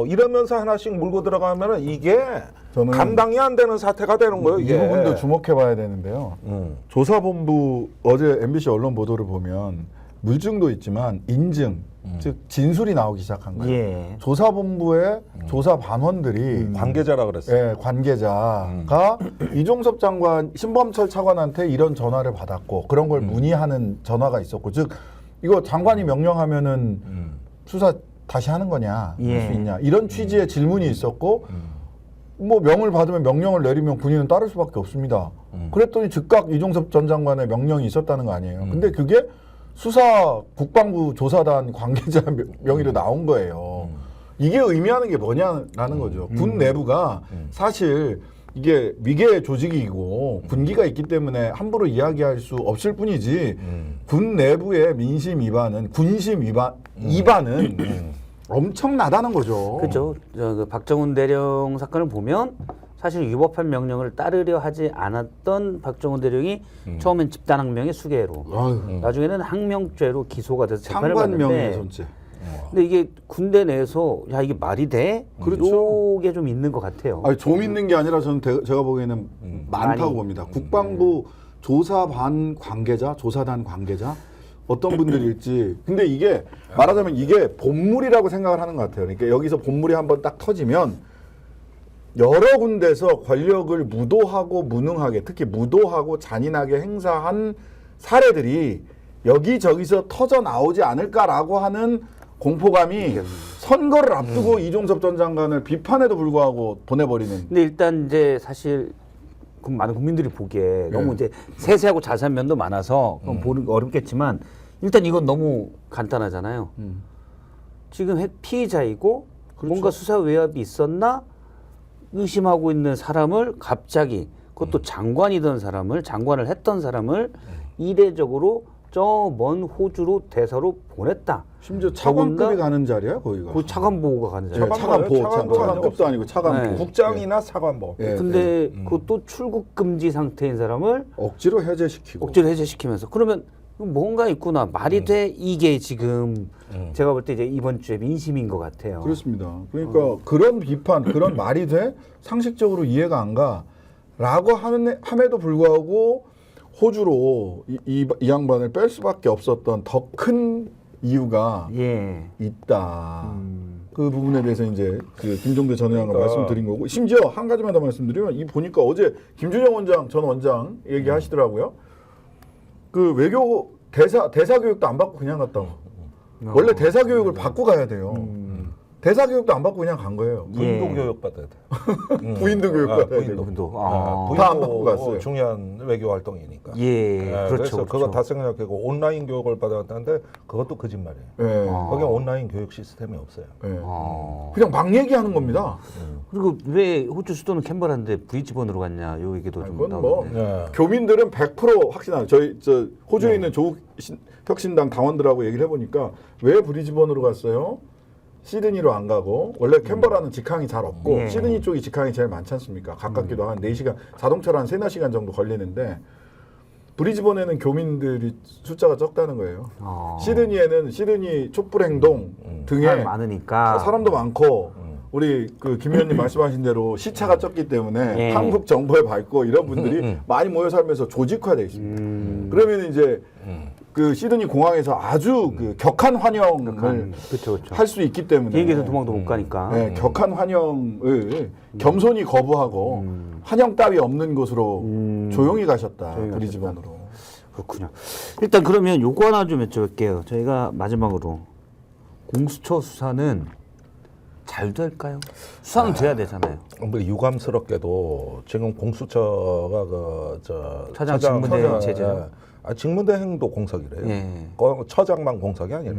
이러면서 하나씩 물고 들어가면은 이게 저는 감당이 안 되는 사태가 되는 거예요. 이 이게. 부분도 주목해봐야 되는데요. 조사본부 어제 MBC 언론 보도를 보면 물증도 있지만 인증, 즉 진술이 나오기 시작한 거예요. 예. 조사본부의 조사 반원들이 관계자라 그랬어요. 예, 관계자가 이종섭 장관, 신범철 차관한테 이런 전화를 받았고 그런 걸 문의하는 전화가 있었고, 즉 이거 장관이 명령하면은 수사 다시 하는 거냐, 예. 할 수 있냐, 이런 취지의 질문이 있었고, 뭐 명을 받으면 명령을 내리면 군인은 따를 수밖에 없습니다. 그랬더니 즉각 이종섭 전 장관의 명령이 있었다는 거 아니에요. 근데 그게 수사 국방부 조사단 관계자 명의로 나온 거예요. 이게 의미하는 게 뭐냐라는 거죠. 군 내부가 사실 이게 위계 조직이고 군기가 있기 때문에 함부로 이야기할 수 없을 뿐이지 군 내부의 민심 위반은 군심 위반은 엄청나다는 거죠. 그렇죠. 그 박정훈 대령 사건을 보면 사실 위법한 명령을 따르려 하지 않았던 박정훈 대령이 처음엔 집단항명의 수괴로, 아유, 나중에는 항명죄로 기소가 돼서 재판을 상관명예 받는데, 손죄. 근데 이게 군대 내에서 야 이게 말이 돼? 그렇죠. 이게 좀 있는 것 같아요. 아니, 좀 있는 게 아니라 저는 제가 보기에는 많다고 많이. 봅니다. 국방부 조사반 관계자, 조사단 관계자 어떤 분들일지. 근데 이게 말하자면 이게 본물이라고 생각을 하는 것 같아요. 그러니까 여기서 본물이 한번 딱 터지면 여러 군데서 권력을 무도하고 무능하게, 특히 무도하고 잔인하게 행사한 사례들이 여기저기서 터져 나오지 않을까라고 하는 공포감이 선거를 앞두고 이종섭 전 장관을 비판에도 불구하고 보내버리는. 근데 일단 이제 사실 많은 국민들이 보기에 너무 네. 이제 세세하고 자세한 면도 많아서 그건 보기 어렵겠지만 일단 이건 너무 간단하잖아요. 지금 피의자이고 뭔가 수사 외압이 있었나 의심하고 있는 사람을 갑자기, 그것도 장관이던 사람을, 장관을 했던 사람을 이례적으로 저 먼 호주로 대사로 보냈다. 심지어 차관급이 더군다나- 가는 자리야 거기가. 그 차관 보고가 가는 네, 자리예요. 차관보, 차관도 차관급도 아니고 차관보. 네. 국장이나 사관보. 예, 근데 그것도 출국 금지 상태인 사람을 억지로 해제시키고. 억지로 해제시키면서, 그러면 뭔가 있구나, 말이 돼, 이게 지금 제가 볼 때 이제 이번 주에 민심인 것 같아요. 그렇습니다. 그러니까 그런 비판, 그런 말이 돼? 상식적으로 이해가 안 가. 라고 함에도 불구하고 호주로 이 양반을 뺄 수밖에 없었던 더 큰 이유가 예. 있다. 그 부분에 대해서 이제 그 김종대 전 의원과 그러니까. 말씀드린 거고, 심지어 한 가지만 더 말씀드리면 이 보니까 어제 김준영 원장 전 원장 얘기하시더라고요. 그 외교 대사 교육도 안 받고 그냥 갔다고. 원래 대사 교육을 받고 가야 돼요. 대사 교육도 안 받고 그냥 간 거예요. 부인도 예. 교육 받아야 돼. 부인도 교육 받아야 부인도. 되고. 아. 다안 받고 갔어요. 중요한 외교 활동이니까. 예, 그렇죠. 그래서 그거 그렇죠. 다 생각하고 온라인 교육을 받았다는데 그것도 거짓말이에요. 예. 거기 온라인 교육 시스템이 없어요. 예. 아. 그냥 막 얘기하는 겁니다. 그리고 왜 호주 수도는 캔버라인데 브리즈번으로 갔냐, 요 얘기도 좀 그건 뭐 나오는데. 예. 교민들은 100% 확신하는. 저희 호주에 있는 조국 혁신당 당원들하고 얘기를 해보니까 왜 브리즈번으로 갔어요? 시드니로 안 가고, 원래 캔버라는 직항이 잘 없고 예. 시드니 쪽이 직항이 제일 많지 않습니까? 가깝기도 한 4시간, 자동차로 한 3-4시간 정도 걸리는데 브리즈번에는 교민들이 숫자가 적다는 거예요. 시드니에는 시드니 촛불 행동 등에 사람이 많으니까. 사람도 많고, 우리 그 김 의원님 말씀하신 대로 시차가 적기 때문에 예. 한국 정보에 밝고 이런 분들이 많이 모여 살면서 조직화돼 있습니다. 그러면 이제 그 시드니 공항에서 아주 그 격한 환영을 그렇죠, 그렇죠. 할 수 있기 때문에 비행기에서 도망도 못 가니까. 네, 격한 환영을 겸손히 거부하고 환영 따위 없는 곳으로 조용히 가셨다. 조용히 브리즈번으로. 그렇군요. 일단 그러면 요거 하나 좀 여쭤볼게요. 저희가 마지막으로 공수처 수사는 잘 될까요? 수사는 돼야 되잖아요. 뭐 유감스럽게도 지금 공수처가 차장 직무대행 체제죠. 직무대행도 공석이래요. 예. 처장만 공석이 아니라.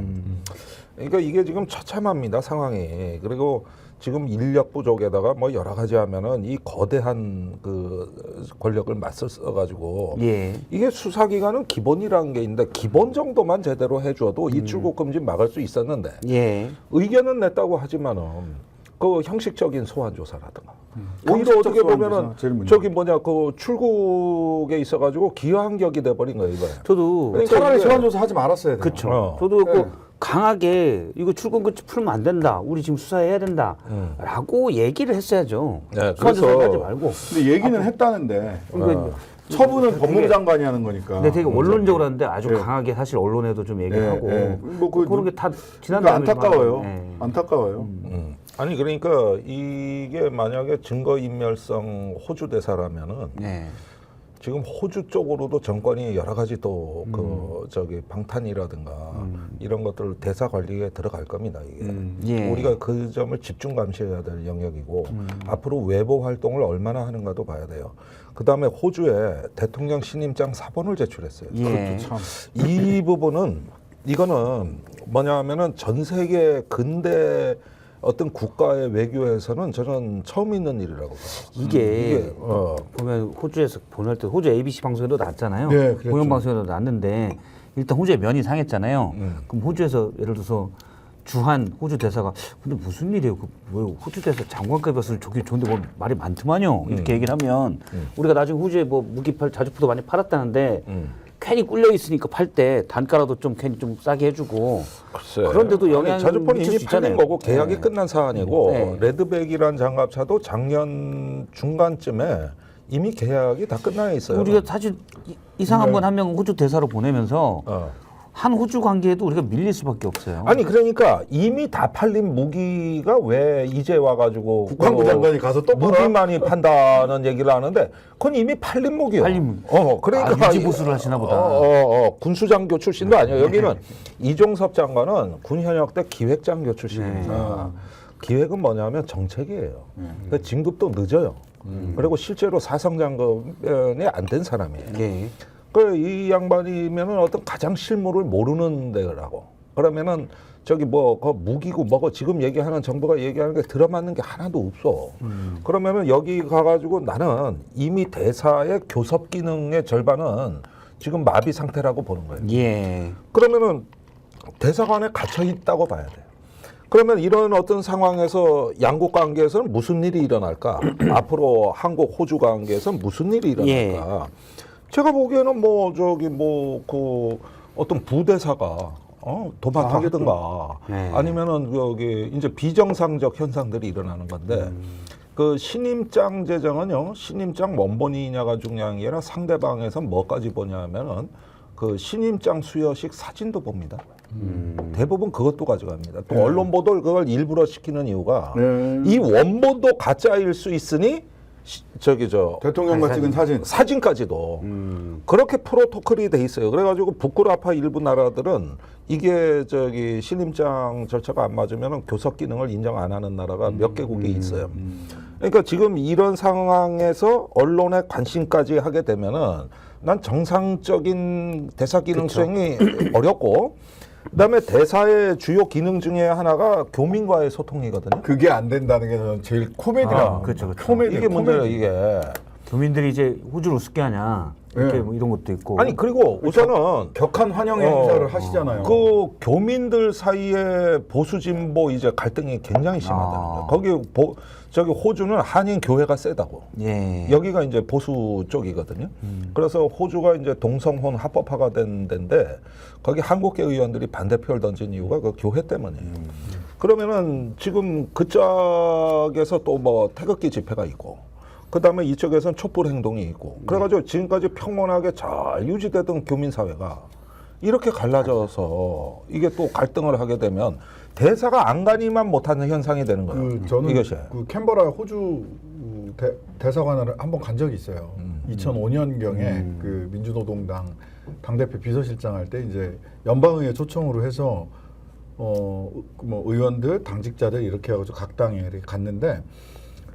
그러니까 이게 지금 처참합니다, 상황이. 그리고 지금 인력 부족에다가 뭐 여러 가지 하면은 이 거대한 그 권력을 맞서 가지고 예. 이게 수사기관은 기본이라는 게 있는데 기본 정도만 제대로 해줘도 이 출국 금지 막을 수 있었는데 예. 의견은 냈다고 하지만은 그 형식적인 소환 조사라든가 오히려 형식적 어떻게 소환 보면은 조사, 제일 문제. 저기 뭐냐 그 출국에 있어가지고 기하한격이 돼버린 거예요 이거에. 저도 그러니까 차라리 이게- 소환조사 하지 말았어야 돼요. 그렇죠. 어. 저도 네. 그 강하게 이거 출국 금지 풀면 안 된다. 우리 지금 수사해야 된다라고 얘기를 했어야죠. 네, 소환 조사 그래서- 하지 말고. 근데 얘기는 했다는데 그러니까 처분은 법무장관이 하는 거니까. 근데 되게 원론적으로 하는데 아주 예. 강하게 사실 언론에도 좀 얘기하고 뭐 그런 게 다 지난 그러니까 안타까워요. 예. 안타까워요. 아니 그러니까 이게 만약에 증거인멸성 호주 대사라면은 예. 지금 호주 쪽으로도 정권이 여러 가지 또 그 저기 방탄이라든가 이런 것들 대사 관리에 들어갈 겁니다 이게. 예. 우리가 그 점을 집중 감시해야 될 영역이고 앞으로 외부 활동을 얼마나 하는가도 봐야 돼요. 그 다음에 호주에 대통령 신임장 사본을 제출했어요. 예. 참. 이 부분은 이거는 뭐냐면은 전 세계 근대 어떤 국가의 외교에서는 저는 처음 있는 일이라고 봐요. 이게 어. 보면 호주에서 보낼 때 호주 ABC 방송에도 났잖아요. 네, 그랬죠. 공영 방송에도 났는데 일단 호주의 면이 상했잖아요. 그럼 호주에서 예를 들어서 주한 호주 대사가 근데 무슨 일이에요? 왜 호주 대사 장관급이었을 저기 좋은데 뭐 말이 많더만요. 이렇게 얘기를 하면 우리가 나중에 호주에 뭐 무기 자주포도 많이 팔았다는데 괜히 꿀려 있으니까 팔 때 단가라도 좀 괜히 좀 싸게 해주고 글쎄. 그런데도 영향을 자주포는 미칠 이미 수 팔린 있잖아요. 거고 계약이 네. 끝난 사안이고 네. 레드백이란 장갑차도 작년 중간쯤에 이미 계약이 다 끝나 있어요. 우리가 사실 이상한 분 한 명 호주 대사로 보내면서 어. 한 호주 관계에도 우리가 밀릴 수밖에 없어요. 아니 그러니까 이미 다 팔린 무기가 왜 이제 와가지고 국방부 장관이 가서 또 무기만이 판다는 얘기를 하는데 그건 이미 팔린 무기요. 팔린 무기. 그러니까 아, 유지 보수를 하시나 보다. 군수장교 출신도 아니에요. 여기는 이종섭 장관은 군 현역 때 기획장교 출신입니다. 기획은 뭐냐면 정책이에요. 그러니까 진급도 늦어요. 그리고 실제로 사성장급이 안 된 사람이에요. 예. 이 양반이면은 어떤 가장 실무를 모르는 데라고. 그러면은 저기 뭐 그 무기고 뭐고 지금 얘기하는 정부가 얘기하는 게 들어맞는 게 하나도 없어. 그러면은 여기 가가지고 나는 이미 대사의 교섭 기능의 절반은 지금 마비 상태라고 보는 거예요. 예. 그러면은 대사관에 갇혀 있다고 봐야 돼요. 그러면 이런 어떤 상황에서 양국 관계에서는 무슨 일이 일어날까? 앞으로 한국 호주 관계에서는 무슨 일이 일어날까? 제가 보기에는 뭐 저기 뭐 그 어떤 부대사가 도망하든가 네. 아니면은 여기 이제 비정상적 현상들이 일어나는 건데 그 신임장 재정은요 신임장 원본이냐가 중요한 게 아니라 상대방에서 뭐까지 보냐면은 그 신임장 수여식 사진도 봅니다. 대부분 그것도 가져갑니다. 또 언론 보도를 그걸 일부러 시키는 이유가 이 원본도 가짜일 수 있으니 저기 저 대통령과 찍은 사진. 사진까지도 그렇게 프로토콜이 돼 있어요. 그래가지고 북구라파 일부 나라들은 이게 저기 신임장 절차가 안 맞으면 교섭 기능을 인정 안 하는 나라가 몇 개국이 있어요. 그러니까 지금 이런 상황에서 언론에 관심까지 하게 되면은 난 정상적인 대사 기능 수행이 어렵고 그다음에 대사의 주요 기능 중에 하나가 교민과의 소통이거든요. 그게 안 된다는 게 저는 제일 코미디라고. 그렇죠, 그렇죠. 코미디. 이게 문제예요, 이게. 교민들이 이제 호주를 우습게 하냐 이렇게 예. 뭐 이런 것도 있고. 아니 그리고 우선은 격한 환영 행사를 하시잖아요. 그 교민들 사이에 보수 진보 이제 갈등이 굉장히 심하다는 거예요. 거기 저기 호주는 한인 교회가 세다고. 예. 여기가 이제 보수 쪽이거든요. 그래서 호주가 이제 동성혼 합법화가 된 데인데 거기 한국계 의원들이 반대표를 던진 이유가 그 교회 때문이에요. 그러면은 지금 그쪽에서 또 뭐 태극기 집회가 있고 그 다음에 이쪽에서는 촛불 행동이 있고 그래가지고 지금까지 평온하게 잘 유지되던 교민 사회가 이렇게 갈라져서 이게 또 갈등을 하게 되면 대사가 안간히만 못하는 현상이 되는 거예요. 저는 이것이. 그 캔버라 호주 대사관을 한번 간 적이 있어요. 2005년경에 그 민주노동당 당대표 비서실장 할 때 이제 연방의회 초청으로 해서 뭐 의원들, 당직자들 이렇게 해가지고 각 당에 이렇게 갔는데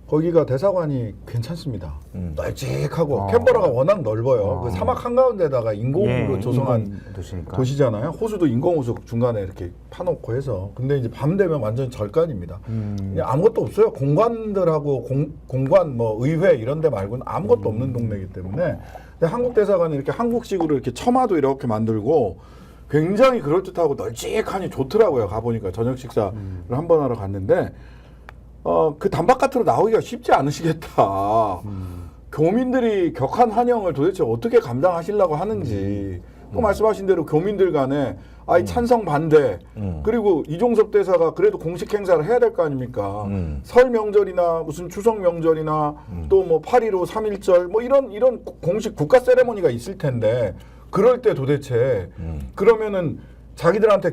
거기가 대사관이 괜찮습니다. 널찍하고 캔버라가 워낙 넓어요. 그 사막 한가운데다가 인공으로 조성한 인공 도시니까. 도시잖아요. 호수도 인공호수 중간에 이렇게 파놓고 해서. 근데 이제 밤 되면 완전 절간입니다. 그냥 아무것도 없어요. 공관들하고 공관 뭐 의회 이런 데 말고는 아무것도 없는 동네이기 때문에. 근데 한국 대사관은 이렇게 한국식으로 이렇게 처마도 이렇게 만들고 굉장히 그럴듯하고 널찍하니 좋더라고요. 가보니까 저녁 식사를 한 번 하러 갔는데 그 단바깥으로 나오기가 쉽지 않으시겠다. 교민들이 격한 환영을 도대체 어떻게 감당하시려고 하는지 또 말씀하신 대로 교민들 간에 아이 찬성 반대 그리고 이종섭 대사가 그래도 공식 행사를 해야 될 거 아닙니까? 설 명절이나 무슨 추석 명절이나 또 뭐 8.15 3.1절 뭐 이런 공식 국가 세레머니가 있을 텐데 그럴 때 도대체 그러면은 자기들한테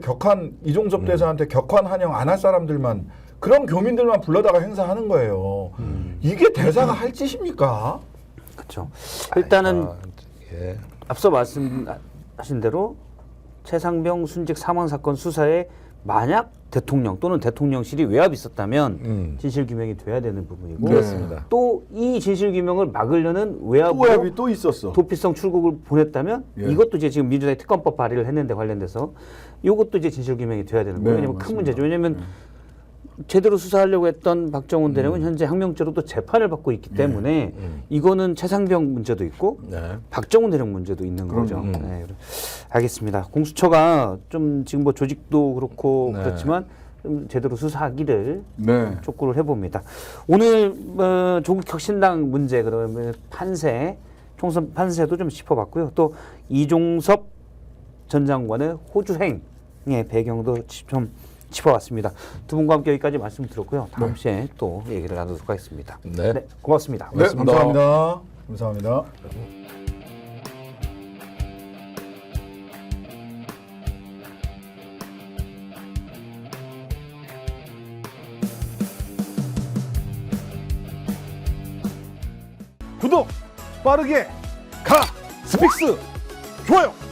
이종섭 대사한테 격한 환영 안 할 사람들만 그런 교민들만 불러다가 행사하는 거예요. 이게 대사가 할 짓입니까? 그렇죠. 일단은 예. 앞서 말씀하신 대로 최상병 순직 사망 사건 수사에 만약 대통령 또는 대통령실이 외압이 있었다면 진실규명이 돼야 되는 부분이고 그렇습니다. 또 이 진실규명을 막으려는 또 외압으로 외압이 또 있었어. 도피성 출국을 보냈다면 예. 이것도 이제 지금 민주당이 특검법 발의를 했는데 관련돼서 이것도 이제 진실규명이 돼야 되는 거예요. 네, 왜냐면 큰 맞습니다. 문제죠. 왜냐면 제대로 수사하려고 했던 박정훈 대령은 현재 항명죄로 또 재판을 받고 있기 때문에 이거는 최상병 문제도 있고 네. 박정훈 대령 문제도 있는 거죠. 네, 알겠습니다. 공수처가 좀 지금 뭐 조직도 그렇고 네. 그렇지만 좀 제대로 수사하기를 네. 촉구를 해봅니다. 오늘 조국 혁신당 문제 그러면 판세 총선 판세도 좀 짚어봤고요. 또 이종섭 전 장관의 호주행의 배경도 좀 짚어봤습니다. 두 분과 함께 여기까지 말씀 드렸고요. 다음 시에 또 얘기를 나누도록 하겠습니다. 네. 고맙습니다. 네, 감사합니다. 감사합니다. 구독 빠르게 가 스픽스 좋아요